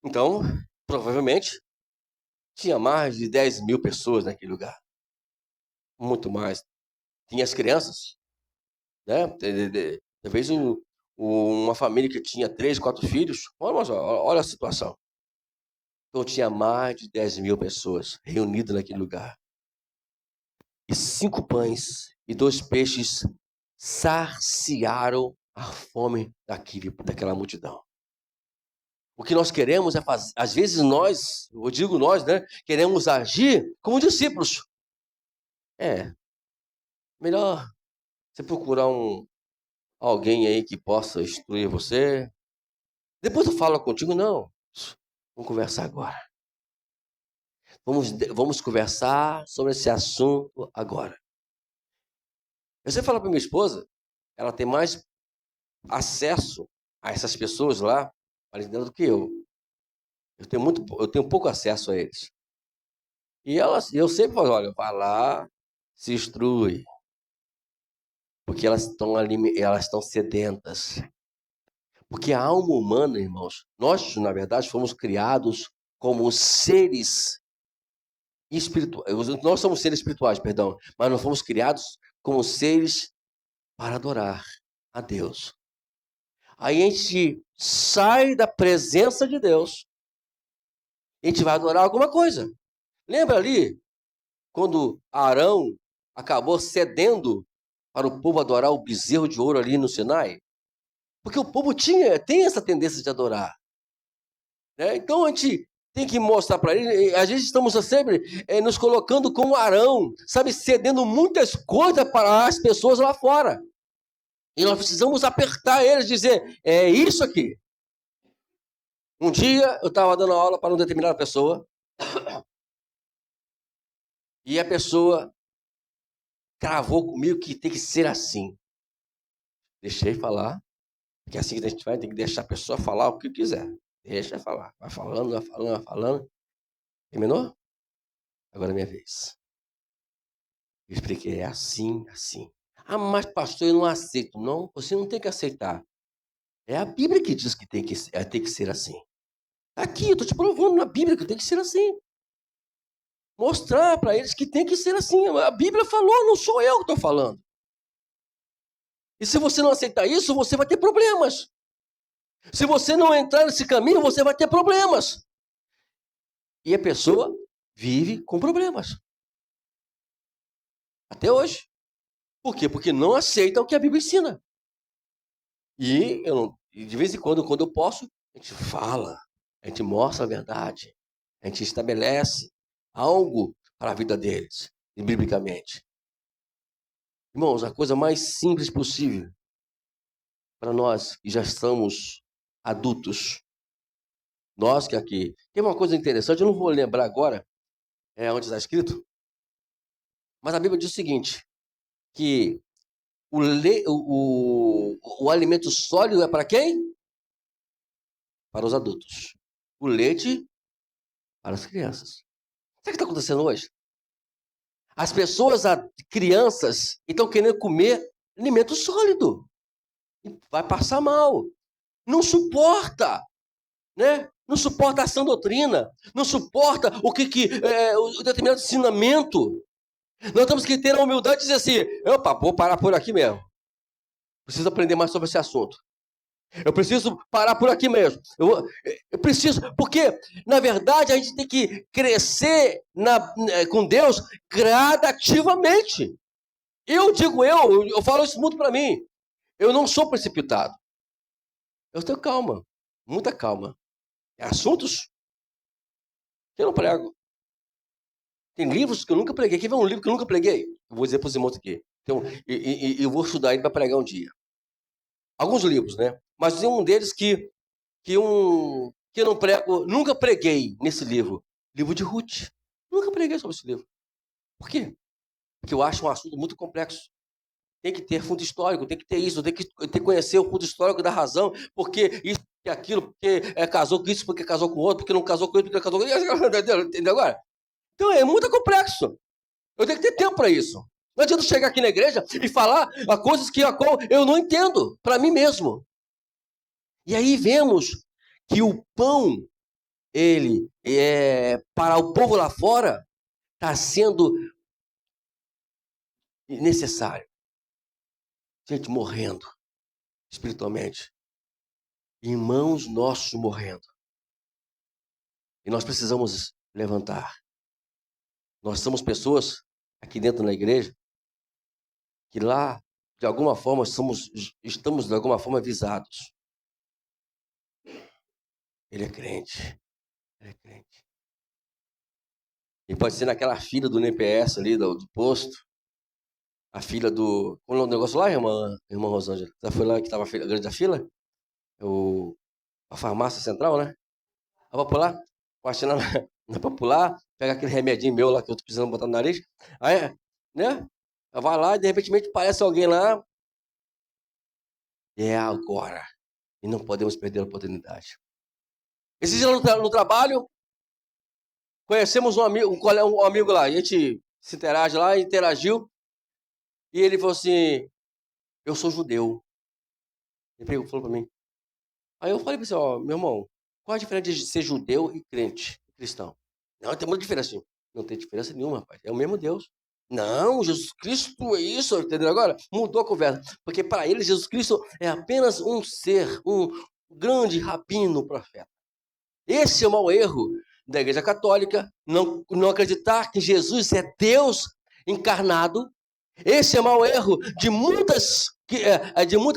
Então, provavelmente, Tinha mais de 10.000 pessoas naquele lugar. Muito mais. Tinha as crianças, né? Talvez uma família que tinha 3, 4 filhos. Olha a situação. Então tinha mais de 10.000 pessoas reunidas naquele lugar. E 5 pães e 2 peixes saciaram a fome daquela multidão. O que nós queremos é fazer, às vezes nós, eu digo nós, né, queremos agir como discípulos. Melhor você procurar alguém aí que possa instruir você. Depois eu falo contigo, não. Vamos conversar agora. Vamos conversar sobre esse assunto agora. Eu sempre falo para minha esposa, ela tem mais acesso a essas pessoas lá, ali dentro do que eu. Eu tenho pouco acesso a eles. E eu sempre falo, olha, vai lá, se instrui. Porque elas estão sedentas. Porque a alma humana, irmãos, nós, na verdade, fomos criados como seres espirituais. Nós somos seres espirituais, perdão, mas nós fomos criados como seres para adorar a Deus. Aí a gente sai da presença de Deus, a gente vai adorar alguma coisa. Lembra ali, quando Arão acabou cedendo para o povo adorar o bezerro de ouro ali no Sinai? Porque o povo tem essa tendência de adorar. Né? Então a gente tem que mostrar para ele, a gente estamos sempre nos colocando como Arão, sabe, cedendo muitas coisas para as pessoas lá fora. E nós precisamos apertar eles, dizer, é isso aqui. Um dia eu estava dando aula para uma determinada pessoa, e a pessoa cravou comigo que tem que ser assim. Deixei falar, porque assim que a gente vai, tem que deixar a pessoa falar o que quiser. Deixa falar, vai falando, vai falando, vai falando. Terminou? Agora é minha vez. Eu expliquei, é assim, assim. Ah, mas pastor, eu não aceito. Não, você não tem que aceitar. É a Bíblia que diz que tem que ser assim. Aqui, eu estou te provando na Bíblia que tem que ser assim. Mostrar para eles que tem que ser assim. A Bíblia falou, não sou eu que estou falando. E se você não aceitar isso, você vai ter problemas. Se você não entrar nesse caminho, você vai ter problemas. E a pessoa vive com problemas. Até hoje. Por quê? Porque não aceita o que a Bíblia ensina. E de vez em quando eu posso, a gente fala, a gente mostra a verdade, a gente estabelece algo para a vida deles, biblicamente. Irmãos, a coisa mais simples possível para nós que já estamos adultos, nós que aqui. Tem uma coisa interessante, eu não vou lembrar agora, onde está escrito, mas a Bíblia diz o seguinte, que o alimento sólido é para quem? Para os adultos. O leite para as crianças. Sabe o que está acontecendo hoje? As pessoas, crianças, estão querendo comer alimento sólido. Vai passar mal. Não suporta, né? Não suporta a sã doutrina. Não suporta o determinado ensinamento. Nós temos que ter a humildade de dizer assim, opa, vou parar por aqui mesmo. Preciso aprender mais sobre esse assunto. Eu preciso parar por aqui mesmo. Eu preciso, porque, na verdade, a gente tem que crescer com Deus gradativamente. Eu falo isso muito para mim. Eu não sou precipitado. Eu tenho calma, muita calma. Assuntos que eu não prego. Tem livros que eu nunca preguei. Quer ver um livro que eu nunca preguei? Eu vou dizer para os irmãos aqui. Então, eu vou estudar ele para pregar um dia. Alguns livros, né? Mas tem um deles que eu não prego, nunca preguei nesse livro. Livro de Ruth. Nunca preguei sobre esse livro. Por quê? Porque eu acho um assunto muito complexo. Tem que ter fundo histórico, tem que ter isso, tem que conhecer o fundo histórico da razão, porque isso e aquilo, porque casou com isso, porque casou com outro, porque não casou com isso, porque casou com isso. Entendeu agora? Então é muito complexo. Eu tenho que ter tempo para isso. Não adianta chegar aqui na igreja e falar coisas a qual eu não entendo, para mim mesmo. E aí vemos que o pão, ele para o povo lá fora, está sendo necessário. Gente morrendo espiritualmente. Irmãos nossos morrendo. E nós precisamos levantar. Nós somos pessoas aqui dentro da igreja que lá, de alguma forma, estamos de alguma forma avisados. Ele é crente. Ele é crente. E pode ser naquela fila do NPS ali, do posto. A fila do... Qual é o negócio lá, irmã Rosângela? Já foi lá que estava a grande fila? A farmácia central, né? A popular? Pode ir na popular, pega aquele remedinho meu lá que eu tô precisando botar no nariz. Aí, né? Vai lá e de repente aparece alguém lá. É agora. E não podemos perder a oportunidade. Esses dias no trabalho, conhecemos um amigo lá. A gente se interage lá, interagiu. E ele falou assim, eu sou judeu. Ele falou para mim. Aí eu falei para você, meu irmão, qual a diferença de ser judeu e crente, cristão? Não, tem muita diferença. Não tem diferença nenhuma, rapaz. É o mesmo Deus. Não, Jesus Cristo é isso, entendeu agora? Mudou a conversa. Porque para ele, Jesus Cristo é apenas um ser, um grande rabino profeta. Esse é o mau erro da Igreja Católica, não acreditar que Jesus é Deus encarnado. Esse é o mau erro de muitas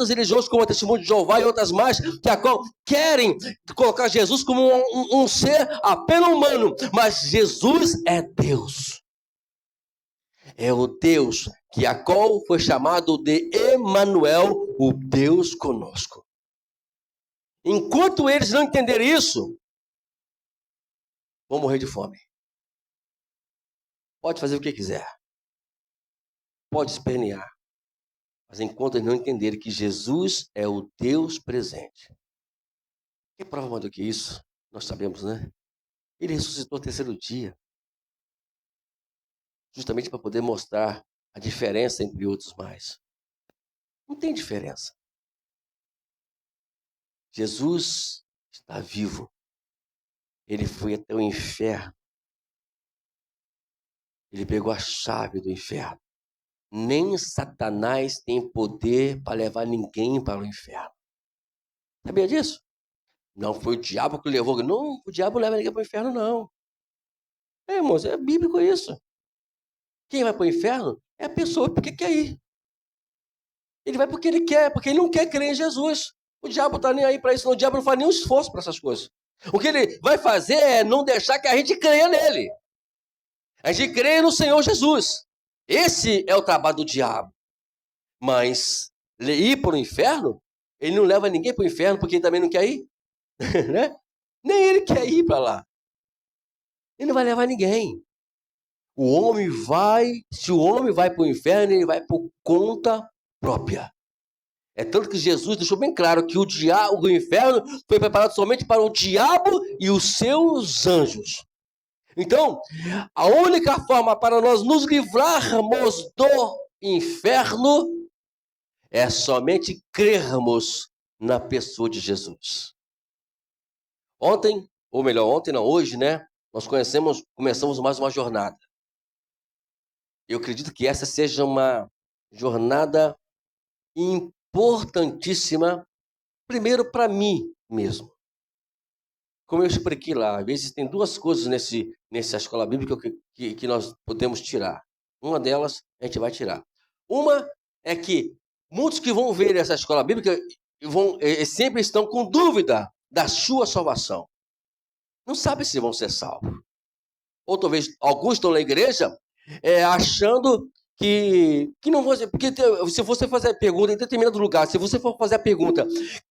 religiões, como a Testemunho de Jeová e outras mais, que querem colocar Jesus como um ser apenas humano, mas Jesus é Deus. É o Deus a qual foi chamado de Emanuel, o Deus conosco. Enquanto eles não entenderem isso, vão morrer de fome. Pode fazer o que quiser. Pode espernear. Mas enquanto eles não entenderem que Jesus é o Deus presente. Que prova mais do que isso? Nós sabemos, né? Ele ressuscitou ao terceiro dia. Justamente para poder mostrar a diferença entre outros mais. Não tem diferença. Jesus está vivo. Ele foi até o inferno. Ele pegou a chave do inferno. Nem Satanás tem poder para levar ninguém para o inferno. Sabia disso? Não foi o diabo que levou. Não, o diabo não leva ninguém para o inferno, não. Irmãos, é bíblico isso. Quem vai para o inferno é a pessoa porque quer ir. Ele vai porque ele quer, porque ele não quer crer em Jesus. O diabo está nem aí para isso, não. O diabo não faz nenhum esforço para essas coisas. O que ele vai fazer é não deixar que a gente creia nele. A gente crê no Senhor Jesus. Esse é o trabalho do diabo. Mas ir para o inferno, ele não leva ninguém para o inferno porque ele também não quer ir. Né? Nem ele quer ir para lá. Ele não vai levar ninguém. Se o homem vai para o inferno, ele vai por conta própria. É tanto que Jesus deixou bem claro que o inferno foi preparado somente para o diabo e os seus anjos. Então, a única forma para nós nos livrarmos do inferno é somente crermos na pessoa de Jesus. Hoje, né? Nós começamos mais uma jornada. Eu acredito que essa seja uma jornada importantíssima, primeiro para mim mesmo. Como eu expliquei lá, às vezes tem duas coisas nessa escola bíblica que nós podemos tirar. Uma delas a gente vai tirar. Uma é que muitos que vão ver essa escola bíblica sempre estão com dúvida da sua salvação. Não sabem se vão ser salvos. Ou talvez alguns estão na igreja achando que não vão ser. Porque se você fazer a pergunta em determinado lugar, se você for fazer a pergunta,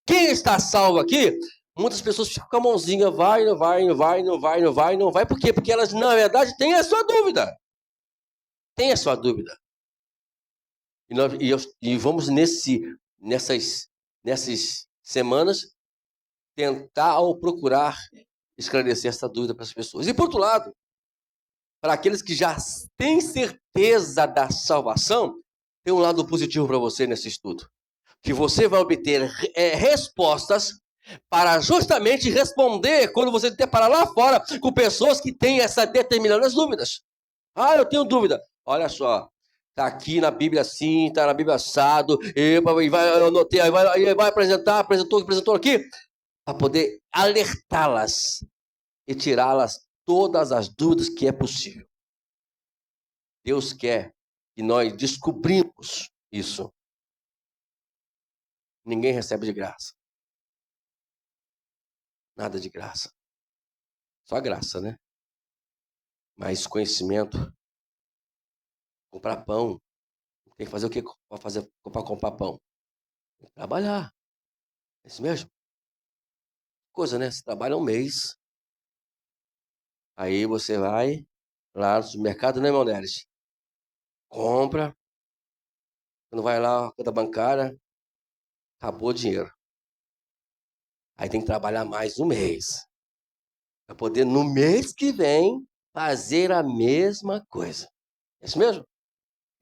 quem está salvo aqui? Muitas pessoas ficam com a mãozinha, vai, não vai. Por quê? Porque elas, na verdade, têm a sua dúvida. Tem a sua dúvida. E vamos nessas semanas tentar ou procurar esclarecer essa dúvida para as pessoas. E por outro lado, para aqueles que já têm certeza da salvação, tem um lado positivo para você nesse estudo. Que você vai obter respostas para justamente responder quando você se deparar lá fora com pessoas que têm essa determinadas dúvidas. Ah, eu tenho dúvida. Olha só, está aqui na Bíblia assim, está na Bíblia assado, e vai, eu anotei, vai apresentou aqui, para poder alertá-las e tirá-las todas as dúvidas que é possível. Deus quer que nós descobrimos isso. Ninguém recebe de graça. Nada de graça. Só graça, né? Mas conhecimento, comprar pão, tem que fazer o que para comprar pão? Tem que trabalhar. É isso mesmo? Coisa, né? Você trabalha um mês, aí você vai lá no supermercado, né, irmão Neres? Compra, quando vai lá, conta bancária, acabou o dinheiro. Aí tem que trabalhar mais um mês, para poder, no mês que vem, fazer a mesma coisa. É isso mesmo?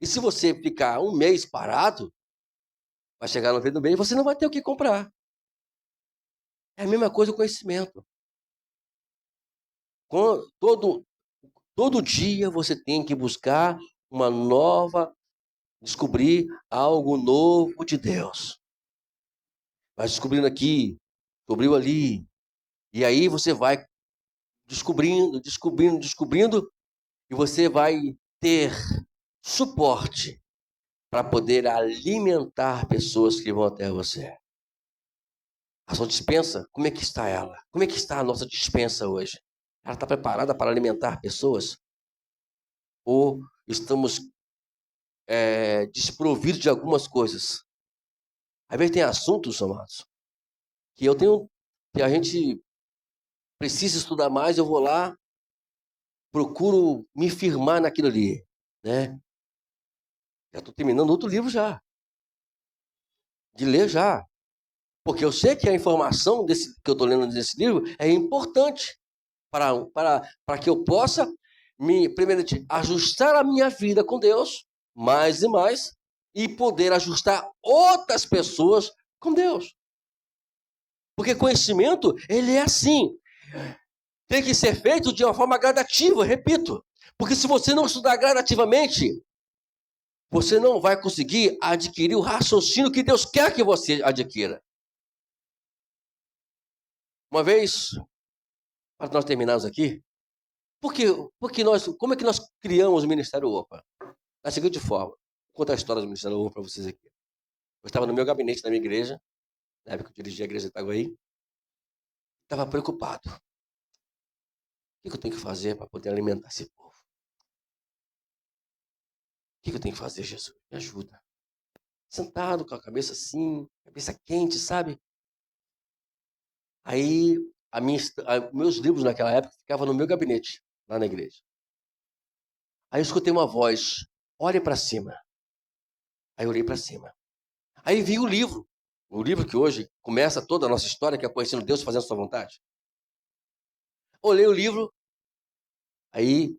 E se você ficar um mês parado, vai chegar no fim do mês e você não vai ter o que comprar. É a mesma coisa o conhecimento. Todo dia você tem que buscar descobrir algo novo de Deus. Vai descobrindo aqui, descobriu ali. E aí você vai descobrindo, e você vai ter suporte para poder alimentar pessoas que vão até você. A sua despensa, como é que está ela? Como é que está a nossa despensa hoje? Ela está preparada para alimentar pessoas? Ou estamos desprovidos de algumas coisas? Às vezes tem assuntos, amados, que a gente precisa estudar mais, eu vou lá, procuro me firmar naquilo ali, né? Já estou terminando outro livro já, de ler já. Porque eu sei que a informação que eu estou lendo nesse livro é importante para que eu possa, primeiramente, ajustar a minha vida com Deus, mais e mais, e poder ajustar outras pessoas com Deus. Porque conhecimento, ele é assim. Tem que ser feito de uma forma gradativa, repito. Porque se você não estudar gradativamente, você não vai conseguir adquirir o raciocínio que Deus quer que você adquira. Uma vez, para nós terminarmos aqui, como é que nós criamos o Ministério OPA? Da seguinte forma, vou contar a história do Ministério OPA para vocês aqui. Eu estava no meu gabinete da minha igreja, na época que eu dirigia a igreja de Itaguaí, estava preocupado. O que eu tenho que fazer para poder alimentar esse povo? O que eu tenho que fazer, Jesus? Me ajuda. Sentado com a cabeça assim, cabeça quente, sabe? Aí, meus livros naquela época ficavam no meu gabinete, lá na igreja. Aí eu escutei uma voz, olhe para cima. Aí eu olhei para cima. Aí vi o livro que hoje começa toda a nossa história, que é Conhecendo Deus, Fazendo Sua Vontade. Olhei o livro, aí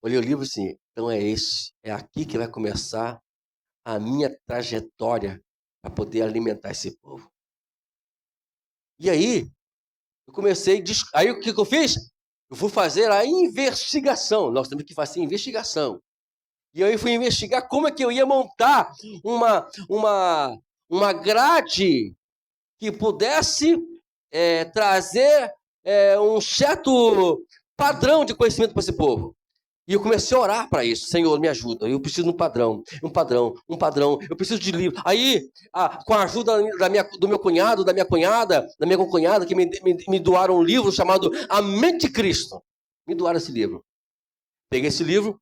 olhei o livro assim, então é aqui que vai começar a minha trajetória para poder alimentar esse povo. E aí, eu comecei, aí o que eu fiz? Eu fui fazer a investigação, nós temos que fazer investigação. E aí eu fui investigar como é que eu ia montar uma grade que pudesse trazer um certo padrão de conhecimento para esse povo. E eu comecei a orar para isso. Senhor, me ajuda. Eu preciso de um padrão. Eu preciso de livro. Aí, com a ajuda do meu cunhado, da minha concunhada, que me doaram um livro chamado A Mente de Cristo. Me doaram esse livro. Peguei esse livro.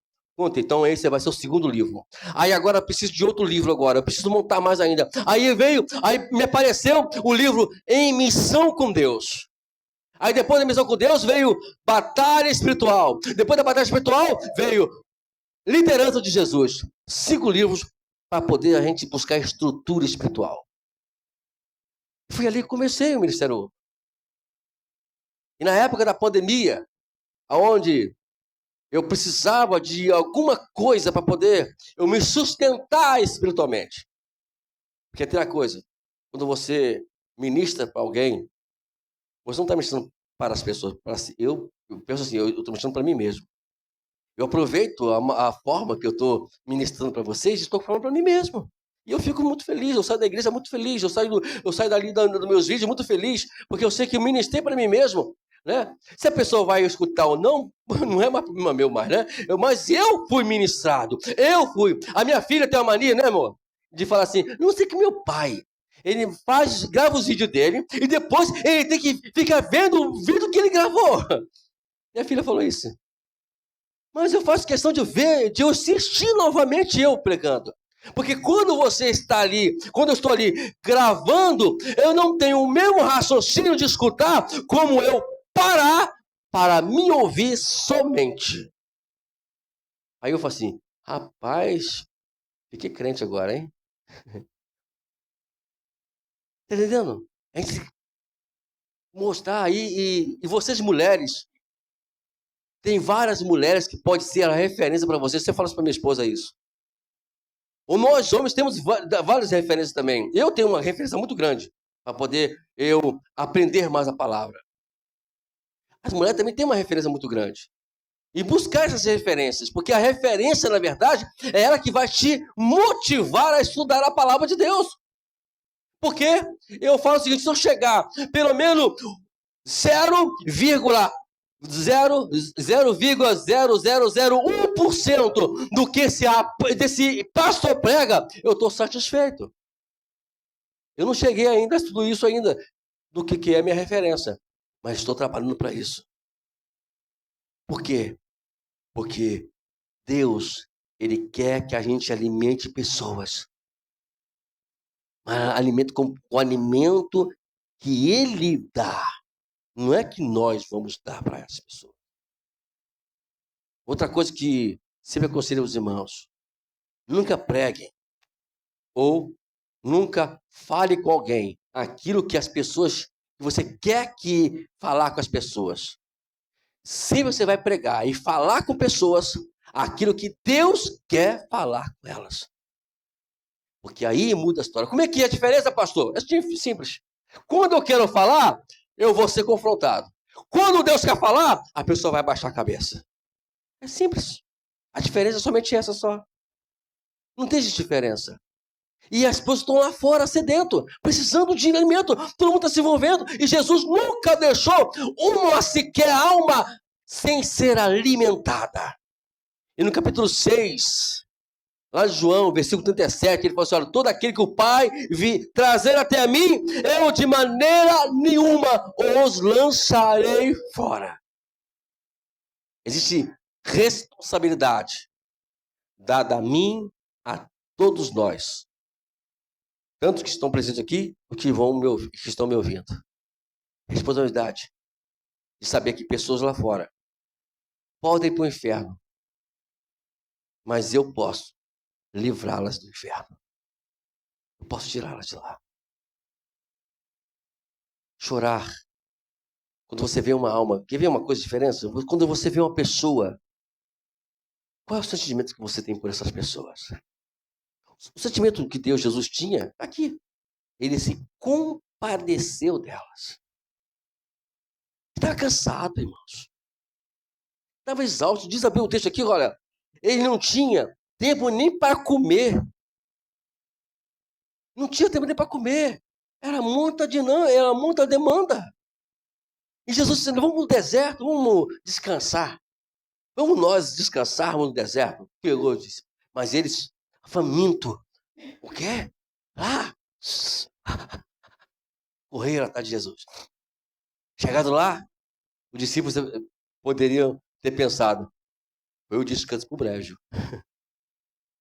Então esse vai ser o segundo livro. Aí agora eu preciso de outro livro agora. Eu preciso montar mais ainda. Aí me apareceu o livro Em Missão com Deus. Aí depois da missão com Deus veio Batalha Espiritual. Depois da Batalha Espiritual veio Liderança de Jesus. 5 livros para poder a gente buscar estrutura espiritual. Fui ali e comecei o ministério. E na época da pandemia, onde eu precisava de alguma coisa para poder eu me sustentar espiritualmente. Porque tem uma coisa, quando você ministra para alguém, você não está ministrando para as pessoas. Eu penso assim, eu estou ministrando para mim mesmo. Eu aproveito a forma que eu estou ministrando para vocês e estou falando para mim mesmo. E eu fico muito feliz, eu saio da igreja muito feliz, eu saio dali dos meus vídeos muito feliz, porque eu sei que eu ministrei para mim mesmo. Né? Se a pessoa vai escutar ou não, não é problema meu mais, né? Mas eu fui ministrado, eu fui. A minha filha tem uma mania, né, amor? De falar assim, não sei que meu pai, ele grava os vídeos dele, e depois ele tem que ficar vendo o vídeo que ele gravou. Minha filha falou isso. Mas eu faço questão de ver, de eu assistir novamente eu pregando. Porque quando você está ali, quando eu estou ali gravando, eu não tenho o mesmo raciocínio de escutar como eu parar para me ouvir somente. Aí eu falo assim, rapaz, fiquei crente agora, hein? Tá entendendo? A gente mostrar aí, e vocês mulheres, tem várias mulheres que pode ser a referência para você. Você fala isso para minha esposa isso. Ou nós homens temos várias referências também. Eu tenho uma referência muito grande para poder eu aprender mais a palavra. As mulheres também têm uma referência muito grande. E buscar essas referências, porque a referência, na verdade, é ela que vai te motivar a estudar a palavra de Deus. Porque eu falo o seguinte, se eu chegar pelo menos 0,0001% do que desse pastor prega, eu estou satisfeito. Eu não cheguei ainda a tudo isso ainda, do que é a minha referência, mas estou trabalhando para isso. Por quê? Porque Deus, Ele quer que a gente alimente pessoas. Alimento com o alimento que Ele dá. Não é que nós vamos dar para essas pessoas. Outra coisa que sempre aconselho aos irmãos, nunca preguem ou nunca fale com alguém aquilo que as pessoas, que você quer que falar com as pessoas. Se você vai pregar e falar com pessoas aquilo que Deus quer falar com elas. Porque aí muda a história. Como é que é a diferença, pastor? É simples. Quando eu quero falar, eu vou ser confrontado. Quando Deus quer falar, a pessoa vai baixar a cabeça. É simples. A diferença é somente essa só. Não tem diferença. E as pessoas estão lá fora, sedento, precisando de alimento. Todo mundo está se envolvendo. E Jesus nunca deixou uma sequer alma sem ser alimentada. E no capítulo 6, lá de João, versículo 37, ele falou assim, olha, todo aquele que o Pai trazer até a mim, eu de maneira nenhuma os lançarei fora. Existe responsabilidade dada a mim, a todos nós. Tanto que estão presentes aqui, ou que estão me ouvindo. Responsabilidade de saber que pessoas lá fora podem ir para o inferno, mas eu posso livrá-las do inferno. Eu posso tirá-las de lá. Chorar. Quando você vê uma alma, quer ver uma coisa diferente? Quando você vê uma pessoa, qual é o sentimento que você tem por essas pessoas? O sentimento que Deus, Jesus tinha, aqui. Ele se compadeceu delas. Estava cansado, irmãos. Estava exausto. Diz o texto aqui, olha, ele não tinha tempo nem para comer. Não tinha tempo nem para comer. Era muita demanda. E Jesus disse, vamos no deserto, vamos descansar. Vamos nós descansarmos no deserto. Pegou, disse. Mas eles, faminto. O quê? Correram atrás de Jesus. Chegado lá, os discípulos poderiam ter pensado, foi o descanso para o brejo.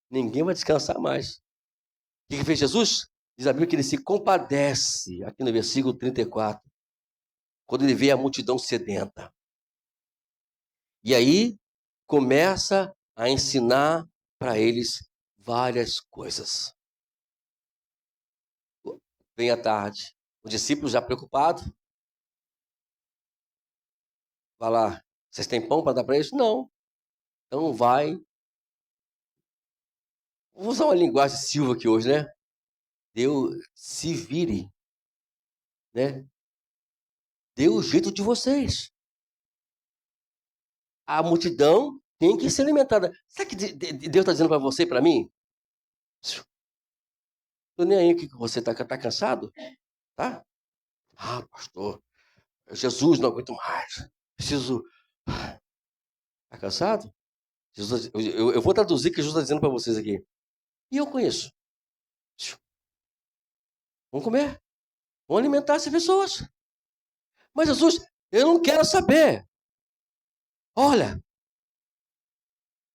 Ninguém vai descansar mais. O que fez Jesus? Diz a Bíblia que ele se compadece, aqui no versículo 34, quando ele vê a multidão sedenta. E aí, começa a ensinar para eles várias coisas. Vem à tarde, os discípulos já preocupados. Vai lá, vocês têm pão para dar para eles? Não. Então vai. Vou usar uma linguagem Silva aqui hoje, né? Deus se vire. né? Dê o jeito de vocês. A multidão tem que ser alimentada. Sabe o que Deus está dizendo para você e para mim? Estou nem aí que você está cansado, tá? Ah, pastor, Jesus, não aguento mais. Preciso... Está cansado? Jesus, eu vou traduzir o que Jesus está dizendo para vocês aqui. E eu conheço. Vamos comer. Vamos alimentar essas pessoas. Mas Jesus, eu não quero saber. Olha,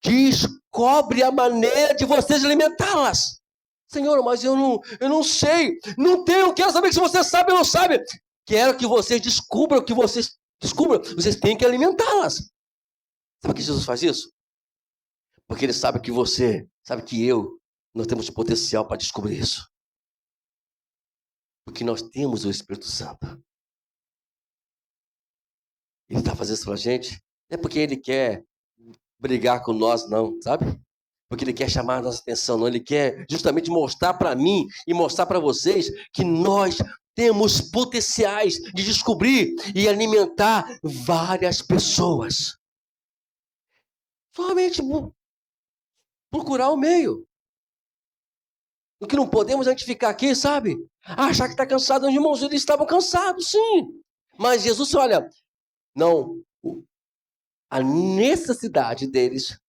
descobre a maneira de vocês alimentá-las. Senhor, mas eu não sei. Não tenho, quero saber se você sabe ou não sabe. Quero que vocês descubram o que vocês descubram. Vocês têm que alimentá-las. Sabe por que Jesus faz isso? Porque ele sabe que você, sabe que nós temos potencial para descobrir isso. Porque nós temos o Espírito Santo. Ele está fazendo isso para a gente. Não é porque ele quer brigar com nós, não, sabe? Porque ele quer chamar a nossa atenção, não. Ele quer justamente mostrar para mim e mostrar para vocês que nós temos potenciais de descobrir e alimentar várias pessoas. Somente procurar o meio. O que não podemos é a gente ficar aqui, sabe? Achar que está cansado. Os irmãos, eles estavam cansados, sim. Mas Jesus, olha, não, a necessidade deles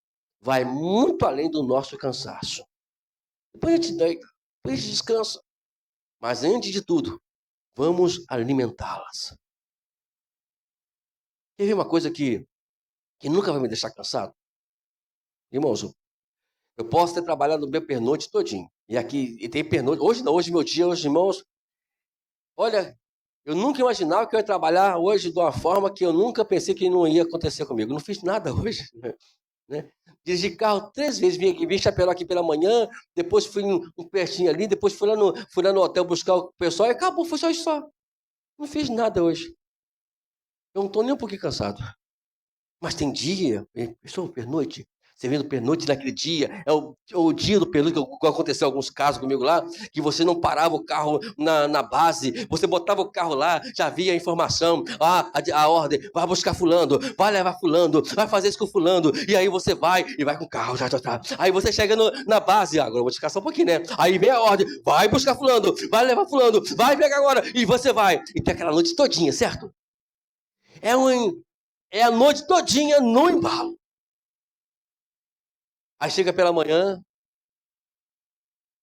vai muito além do nosso cansaço. Depois a gente deita, depois a gente descansa. Mas antes de tudo, vamos alimentá-las. Quer ver uma coisa que nunca vai me deixar cansado? Irmãos, eu posso ter trabalhado bem pernoite todinho. E tem pernoite. Hoje não, hoje meu dia, hoje, irmãos. Olha, eu nunca imaginava que eu ia trabalhar hoje de uma forma que eu nunca pensei que não ia acontecer comigo. Não fiz nada hoje, né? Dirigi carro 3 vezes, vim em Chapecó aqui pela manhã, depois fui um pertinho ali, depois fui lá no hotel buscar o pessoal e acabou, foi só isso só. Não fiz nada hoje. Eu não estou nem um pouquinho cansado. Mas tem dia, pessoal, pernoite, você vendo pernoite naquele dia, é o dia do pernoite, que aconteceu alguns casos comigo lá, que você não parava o carro na base, você botava o carro lá, já via a informação, a ordem, vai buscar fulano, vai levar fulano, vai fazer isso com fulano, e aí você vai, e vai com o carro, tá. Aí você chega na base, agora eu vou descansar um pouquinho, né? Aí vem a ordem, vai buscar fulano, vai levar fulano, vai pegar agora, e você vai, e tem aquela noite todinha, certo? É a noite todinha no embalo. Aí chega pela manhã,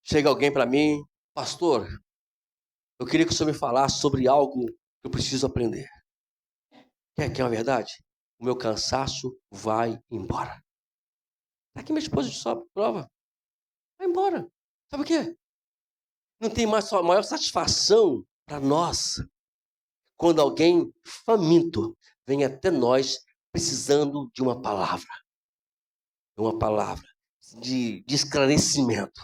chega alguém para mim, pastor, eu queria que o senhor me falasse sobre algo que eu preciso aprender. Quer uma verdade? O meu cansaço vai embora. Aqui minha esposa só prova. Vai embora. Sabe o quê? Não tem mais maior satisfação para nós quando alguém faminto vem até nós precisando de uma palavra. Uma palavra de esclarecimento.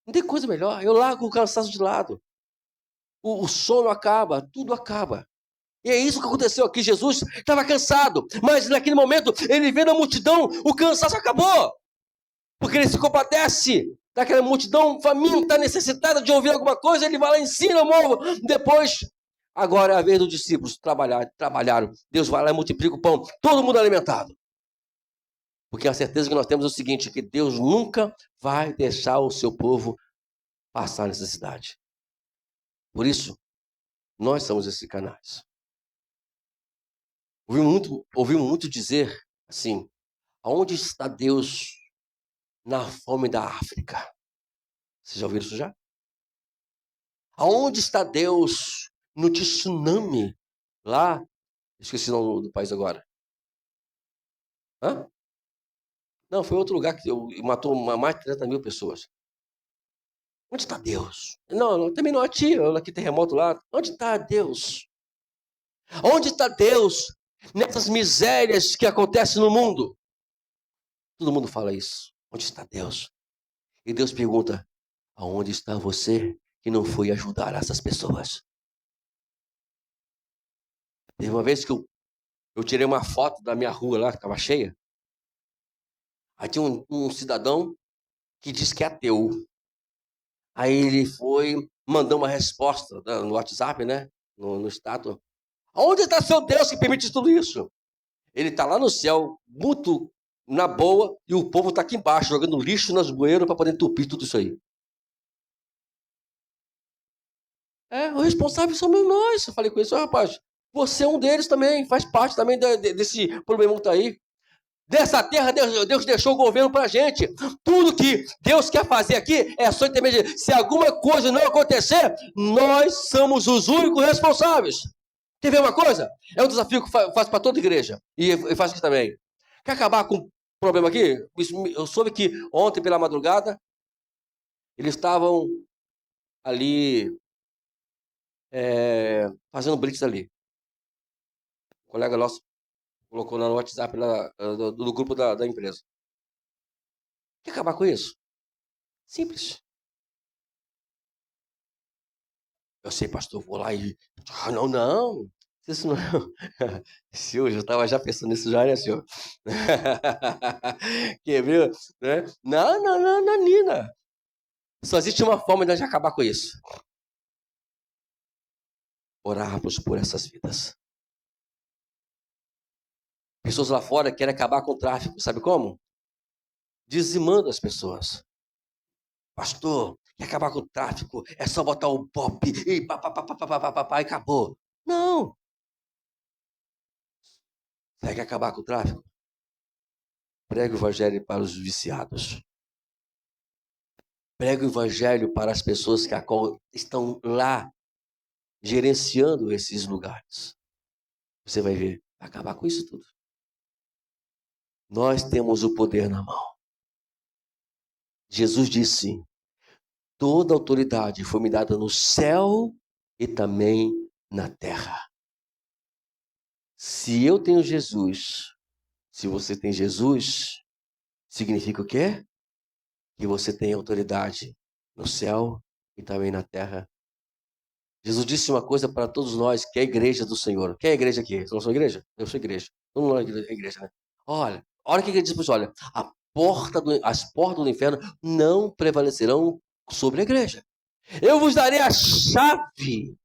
Não tem coisa melhor. Eu largo o cansaço de lado. O sono acaba, tudo acaba. E é isso que aconteceu aqui. Jesus estava cansado, mas naquele momento ele vê na multidão, o cansaço acabou. Porque ele se compadece daquela multidão faminta, necessitada de ouvir alguma coisa, ele vai lá e ensina o povo. Depois, agora é a vez dos discípulos trabalharam. Deus vai lá e multiplica o pão, todo mundo alimentado. Porque a certeza que nós temos é o seguinte, que Deus nunca vai deixar o seu povo passar necessidade. Por isso, nós somos esses canais. Ouvimos muito dizer assim, aonde está Deus na fome da África? Vocês já ouviram isso já? Aonde está Deus no tsunami lá? Esqueci o nome do país agora. Hã? Não, foi outro lugar que matou mais de 30 mil pessoas. Onde está Deus? Não, também não aqui terremoto lá. Onde está Deus? Onde está Deus nessas misérias que acontecem no mundo? Todo mundo fala isso. Onde está Deus? E Deus pergunta, aonde está você que não foi ajudar essas pessoas? Teve uma vez que eu tirei uma foto da minha rua lá, que estava cheia. Aí tinha um cidadão que disse que é ateu. Aí ele foi mandou uma resposta no WhatsApp, né? No status. Onde está seu Deus que permite tudo isso? Ele está lá no céu, muito na boa, e o povo está aqui embaixo, jogando lixo nas bueiros para poder entupir tudo isso aí. O responsável somos nós. Eu falei com isso, rapaz, você é um deles também, faz parte também desse problema que está aí. Dessa terra, Deus deixou o governo para a gente. Tudo que Deus quer fazer aqui é só intermediar. Se alguma coisa não acontecer, nós somos os únicos responsáveis. Quer ver uma coisa? É um desafio que faz para toda igreja. E faz aqui também. Quer acabar com o problema aqui? Eu soube que ontem, pela madrugada, eles estavam ali fazendo blitz ali. O colega nosso colocou no WhatsApp do grupo da empresa. Quer acabar com isso? Simples. Eu sei, pastor, vou lá e... Não. Isso não... Silvio, eu estava já pensando nisso já, né, Silvio? Que viu? Né? Não, Nina. Só existe uma forma de a gente acabar com isso. Orarmos por essas vidas. Pessoas lá fora querem acabar com o tráfico, sabe como? Dizimando as pessoas. Pastor, quer acabar com o tráfico? É só botar um pop e pá, e acabou. Não. Você quer acabar com o tráfico? Pregue o evangelho para os viciados. Pregue o evangelho para as pessoas que estão lá gerenciando esses lugares. Você vai ver, vai acabar com isso tudo. Nós temos o poder na mão. Jesus disse: toda autoridade foi me dada no céu e também na terra. Se eu tenho Jesus, se você tem Jesus, significa o quê? Que você tem autoridade no céu e também na terra. Jesus disse uma coisa para todos nós, que é a igreja do Senhor. Quem é a igreja aqui? Vocês não são igreja? Eu sou igreja. Todo mundo é igreja, né? Olha o que ele diz para você, olha. As portas do inferno não prevalecerão sobre a igreja. Eu vos darei a chave.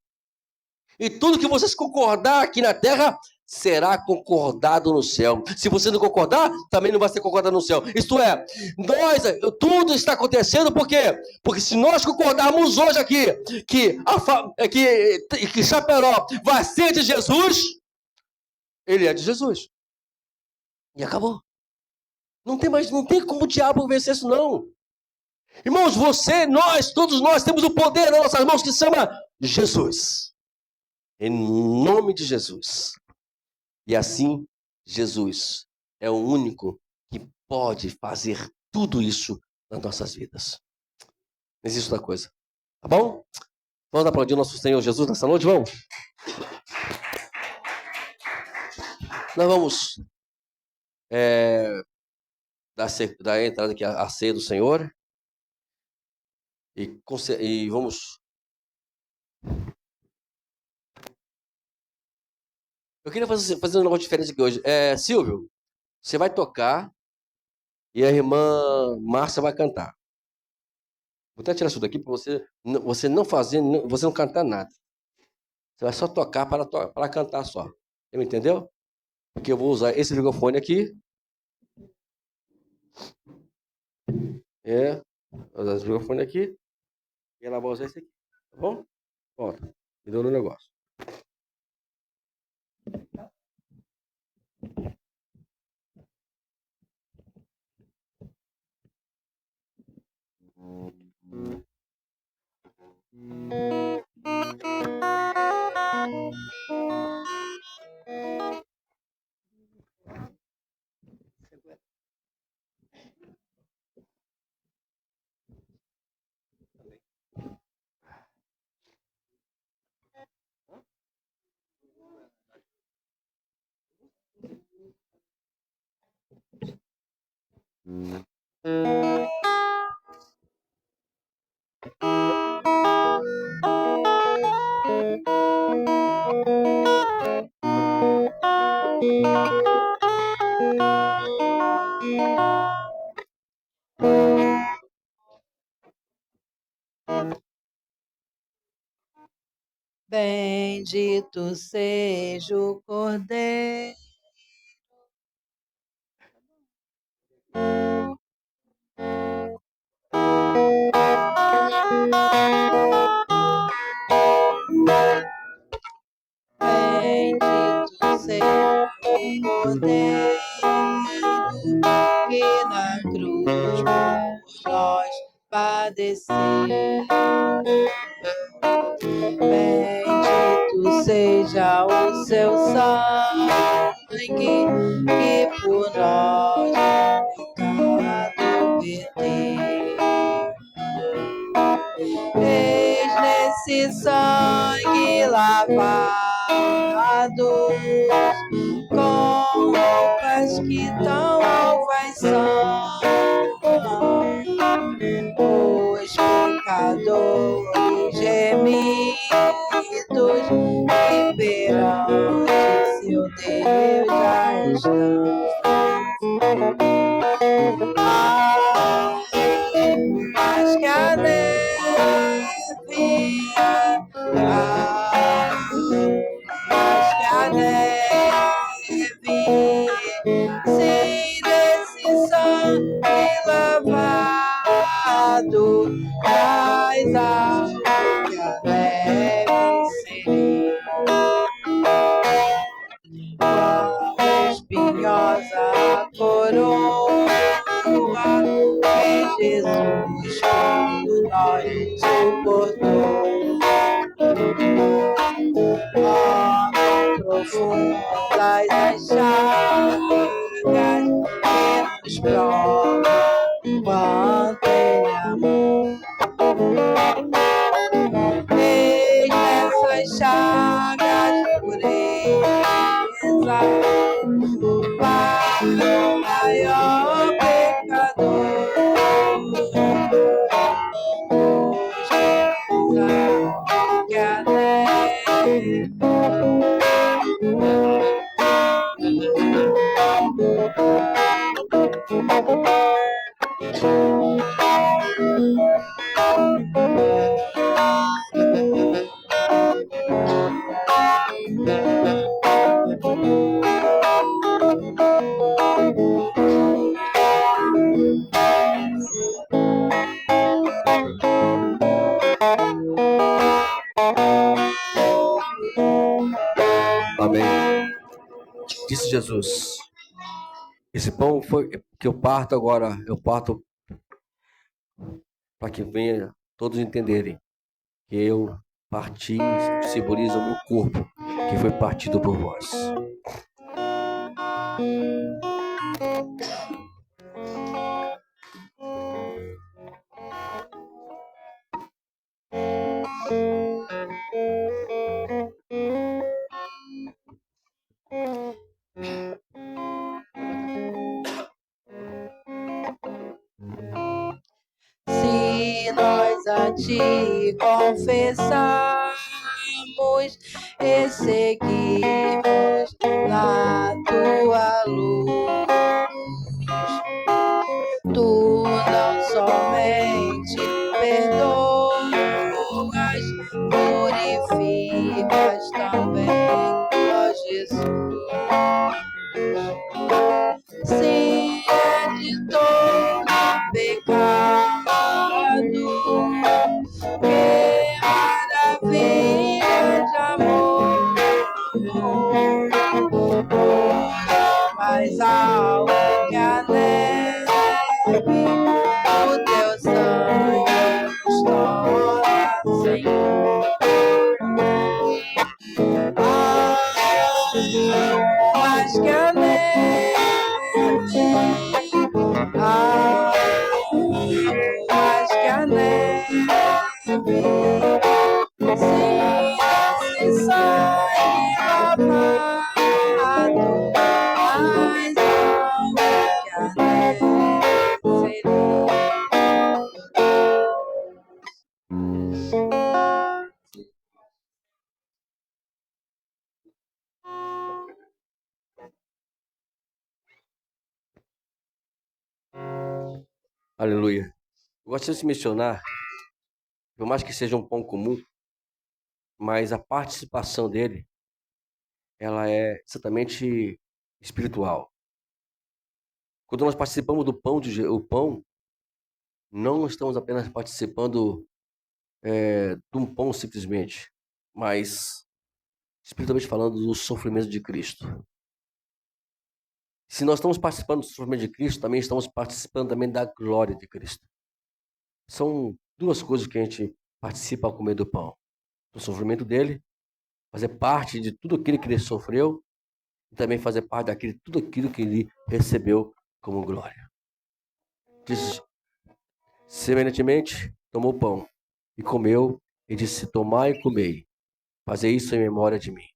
E tudo que vocês concordar aqui na terra será concordado no céu. Se você não concordar, também não vai ser concordado no céu. Isto é, tudo está acontecendo por quê? Porque se nós concordarmos hoje aqui que Chapecó vai ser de Jesus, ele é de Jesus. E acabou. Não tem como o diabo vencer isso, não. Irmãos, todos nós temos o poder nas nossas mãos que se chama Jesus. Em nome de Jesus. E assim, Jesus é o único que pode fazer tudo isso nas nossas vidas. Não existe outra coisa. Tá bom? Vamos aplaudir o nosso Senhor Jesus nessa noite? Vamos? Nós vamos dar entrada aqui à ceia do Senhor. E vamos... Eu queria fazer um negócio diferente aqui hoje. Silvio, você vai tocar e a irmã Márcia vai cantar. Vou até tirar isso daqui para você não cantar nada. Você vai só tocar para cantar só. Você me entendeu? Porque eu vou usar esse microfone aqui. Vou usar esse microfone aqui. E ela vai usar esse aqui. Tá bom? Pronto. Me deu no negócio. Bendito seja o Cordeiro. Bendito seja o Cordeiro que na cruz por nós padeceu. Bendito seja o seu sangue que por nós pecado verteu. Eis nesse sangue lavados com roupas que tão alvas são, os pecadores gemidos que perante seu Deus já estão. Mais que a neve, mais que a neve, sim, desse sangue lavado, mais alto que a neve seria. Quão espinhosa a coroa que Jesus por nós suportou. Quão profundas as chagas que nos provam quanto Ele amou. Eis nessas chagas pureza para o maior pecador. Que a neve. Amém. Disse Jesus: esse pão foi que eu parto agora, eu parto para que venha todos entenderem que eu parti, simboliza o meu corpo, que foi partido por vós. Se nós a ti confessarmos e seguirmos na tua luz, tu não somente perdoas, purificas também, ó Jesus. Se é de todo pecado, que maravilha de amor, mais alto que a neve, o teu sangue nos torna, Senhor. Mais que a neve, mais que a neve, sim, esse sangue lavado, mais alto que a neve seria. Aleluia. Eu gostaria de mencionar, por mais que seja um pão comum, mas a participação dele, ela é exatamente espiritual. Quando nós participamos do pão, o pão, não estamos apenas participando de um pão simplesmente, mas espiritualmente falando do sofrimento de Cristo. Se nós estamos participando do sofrimento de Cristo, também estamos participando também da glória de Cristo. São duas coisas que a gente participa ao comer do pão. Do sofrimento dele, fazer parte de tudo aquilo que ele sofreu, e também fazer parte daquilo, tudo aquilo que ele recebeu como glória. Diz, semelhantemente, tomou o pão e comeu, e disse: tomai e comei, fazer isso em memória de mim.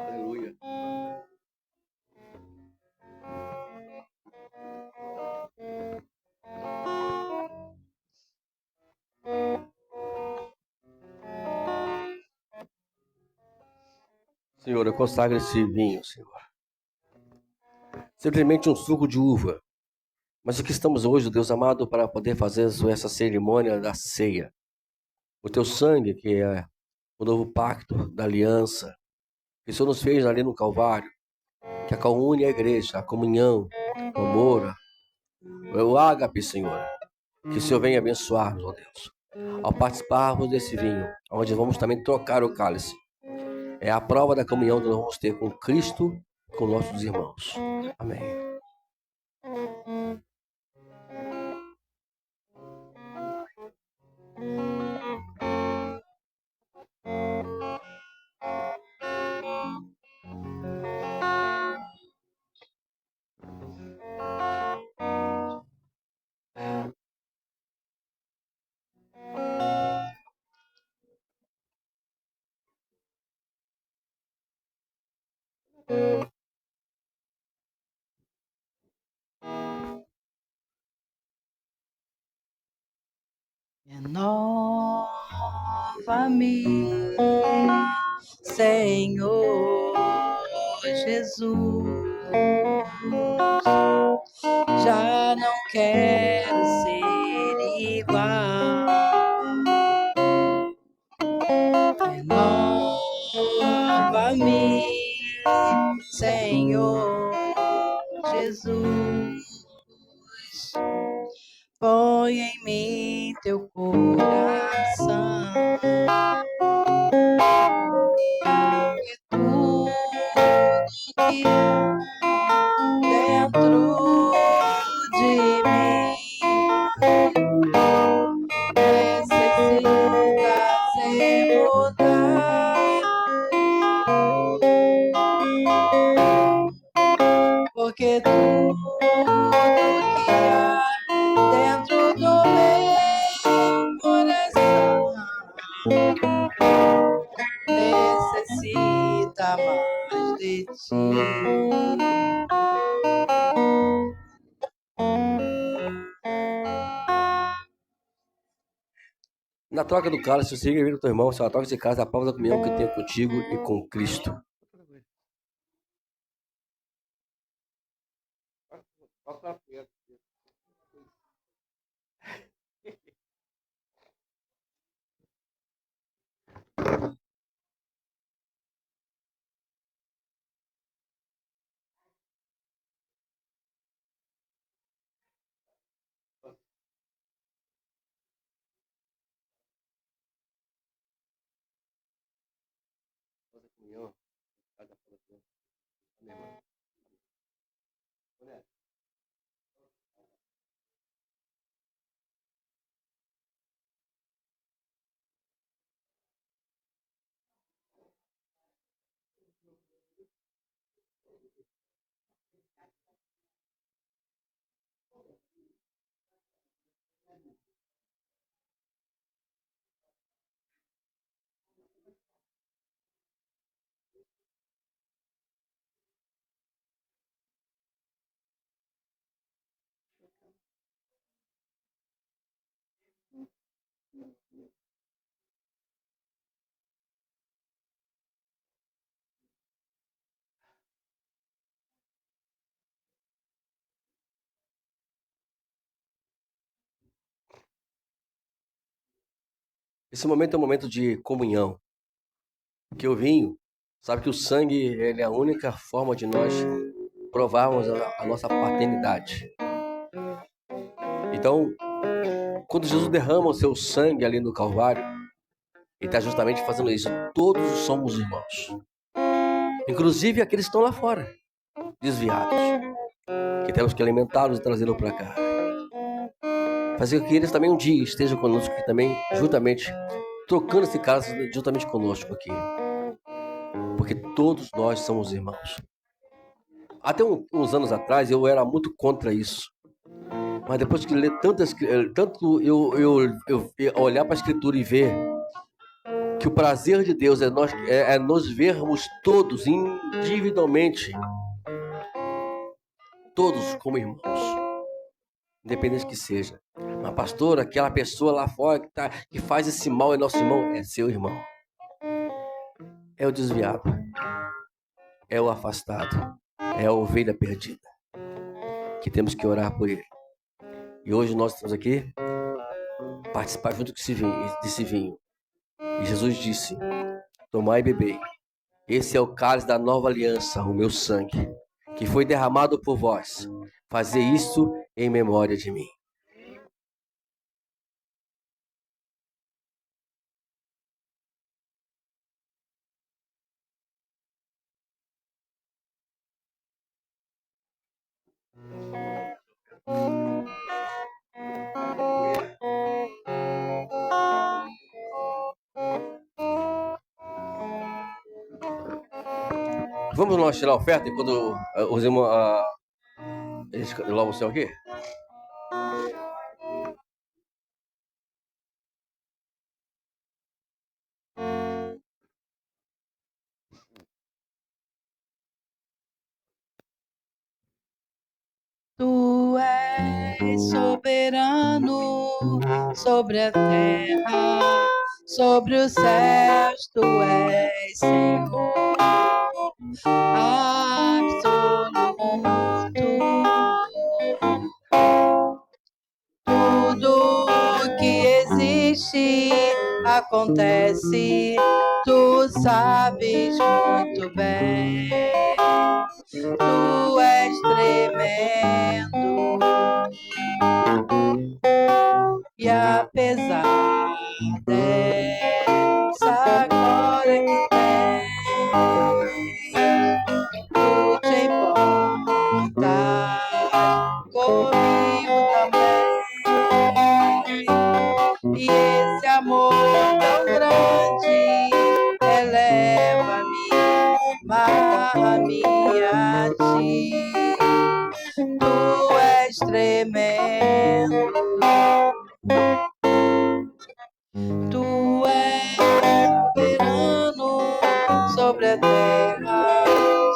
Aleluia. Senhor, eu consagro esse vinho, Senhor. Simplesmente um suco de uva. Mas o que estamos hoje, Deus amado, para poder fazer essa cerimônia da ceia. O teu sangue, que é o novo pacto da aliança, que o Senhor nos fez ali no Calvário, que une a igreja, a comunhão, o amor, o ágape, Senhor. Que o Senhor venha abençoar-nos, ó Deus. Ao participarmos desse vinho, onde vamos também trocar o cálice, é a prova da comunhão que nós vamos ter com Cristo e com nossos irmãos. Amém. Renova-me, Senhor Jesus. Já não quero ser igual. Renova-me, Senhor Jesus. Põe em mim teu coração, e tudo que dentro de mim necessita ser mudado, porque tudo que há dentro do meu coração necessita mais de ti. Na troca do cálice, você liga o teu irmão, se ela troca esse cálice, a prova da comunhão que tenho contigo e com Cristo. Esse momento é um momento de comunhão. Porque o vinho, sabe que o sangue ele é a única forma de nós provarmos a nossa paternidade. Então, quando Jesus derrama o seu sangue ali no Calvário, ele está justamente fazendo isso. Todos somos irmãos. Inclusive aqueles que estão lá fora, desviados. Que temos que alimentá-los e trazê-los para cá. Fazer com que eles também um dia estejam conosco aqui também, juntamente, trocando esse caso juntamente conosco aqui. Porque todos nós somos irmãos. Até uns anos atrás eu era muito contra isso. Mas depois que ler tanto eu olhar para a Escritura e ver que o prazer de Deus é nos vermos todos individualmente, todos como irmãos, independente que seja. Mas pastor, aquela pessoa lá fora que faz esse mal é nosso irmão, é seu irmão. É o desviado, é o afastado, é a ovelha perdida, que temos que orar por ele. E hoje nós estamos aqui participar junto desse vinho. E Jesus disse: tomai e bebei. Esse é o cálice da nova aliança, o meu sangue, que foi derramado por vós. Fazei isso em memória de mim. Vamos nós tirar a oferta enquanto os irmãos eles louvam o Senhor aqui? Tu és soberano sobre a terra, sobre os céus, tu és Senhor absoluto. Tudo que existe acontece, tu sabes muito bem. Tu és tremendo e apesar dessa glória que tens, tu te importas comigo também. E esse amor tão grande eleva-me, amarra-me a ti. Tu és tremendo, tu és soberano sobre a terra,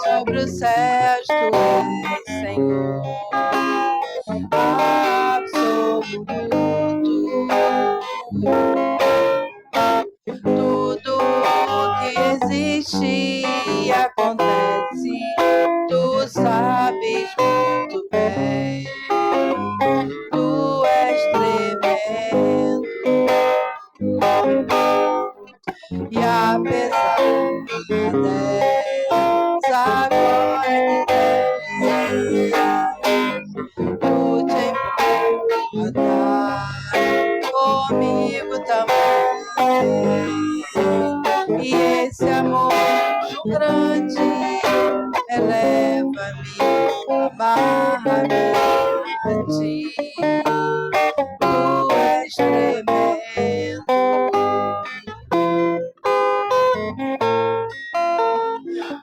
sobre os céus, tu és Senhor absoluto. Tudo que existe acontece, tu sabes muito bem. Tu és tremendo e apesar dessa glória que tens, tu te importas comigo também. E esse amor tão grande eleva-me, amarra-me a ti. Tu és tremendo,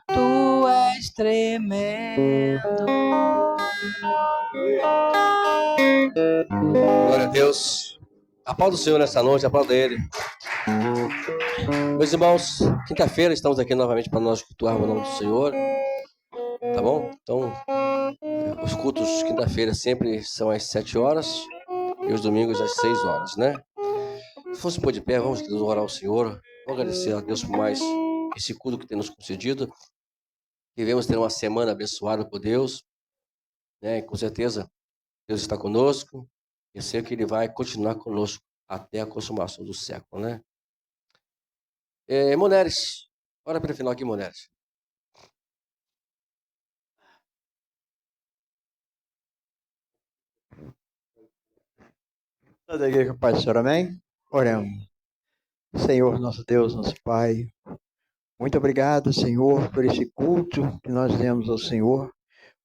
tu és tremendo. Glória a Deus. Aplauda o Senhor nessa noite, aplauda Ele. Meus irmãos, quinta-feira estamos aqui novamente para nós cultuarmos o nome do Senhor. Tá bom? Então, os cultos quinta-feira sempre são às 7 horas e os domingos às 6 horas, né? Se fosse pôr de pé, vamos orar ao Senhor. Vamos agradecer a Deus por mais esse culto que tem nos concedido. Devemos ter uma semana abençoada por Deus, né? E com certeza Deus está conosco. Eu sei que Ele vai continuar conosco até a consumação do século, né? Moneres, ora pelo final aqui, Moneres. Toda a igreja com a paz do Senhor, amém? Oremos. Senhor, nosso Deus, nosso Pai, muito obrigado, Senhor, por esse culto que nós demos ao Senhor.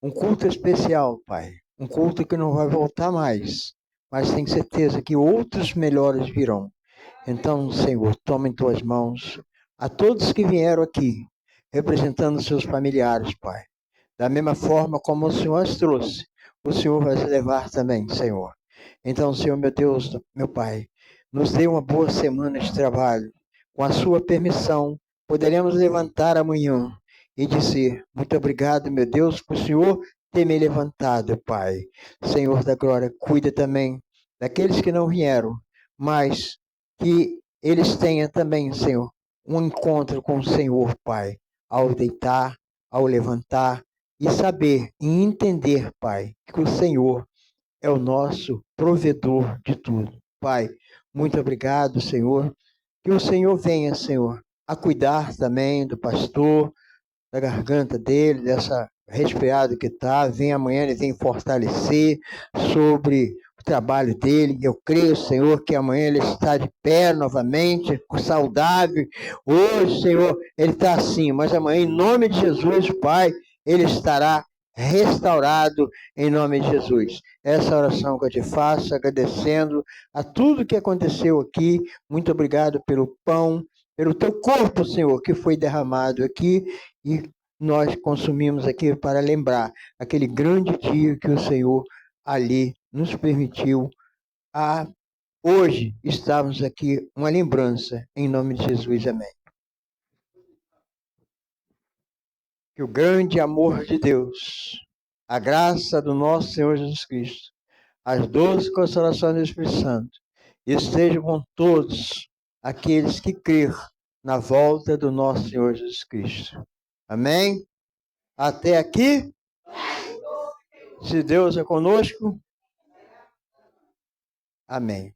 Um culto especial, Pai. Um culto que não vai voltar mais, mas tenho certeza que outros melhores virão. Então, Senhor, toma em tuas mãos a todos que vieram aqui, representando seus familiares, Pai. Da mesma forma como o Senhor os trouxe, o Senhor vai se levar também, Senhor. Então, Senhor, meu Deus, meu Pai, nos dê uma boa semana de trabalho. Com a sua permissão, poderemos levantar amanhã e dizer, muito obrigado, meu Deus, por o Senhor ter me levantado, Pai. Senhor da glória, cuida também daqueles que não vieram, mas que eles tenham também, Senhor, um encontro com o Senhor, Pai, ao deitar, ao levantar, e saber e entender, Pai, que o Senhor é o nosso provedor de tudo. Pai, muito obrigado, Senhor. Que o Senhor venha, Senhor, a cuidar também do pastor, da garganta dele, dessa resfriado que está. Vem amanhã, ele vem fortalecer sobre o trabalho dele. Eu creio, Senhor, que amanhã ele está de pé novamente, saudável. Hoje, Senhor, ele está assim, mas amanhã, em nome de Jesus, Pai, ele estará restaurado em nome de Jesus. Essa oração que eu te faço, agradecendo a tudo que aconteceu aqui. Muito obrigado pelo pão, pelo teu corpo, Senhor, que foi derramado aqui e nós consumimos aqui para lembrar aquele grande dia que o Senhor ali nos permitiu a hoje estarmos aqui, uma lembrança, em nome de Jesus, amém. Que o grande amor de Deus, a graça do nosso Senhor Jesus Cristo, as doces consolações do Espírito Santo, estejam com todos aqueles que crêem na volta do nosso Senhor Jesus Cristo. Amém? Até aqui? Se Deus é conosco, amém.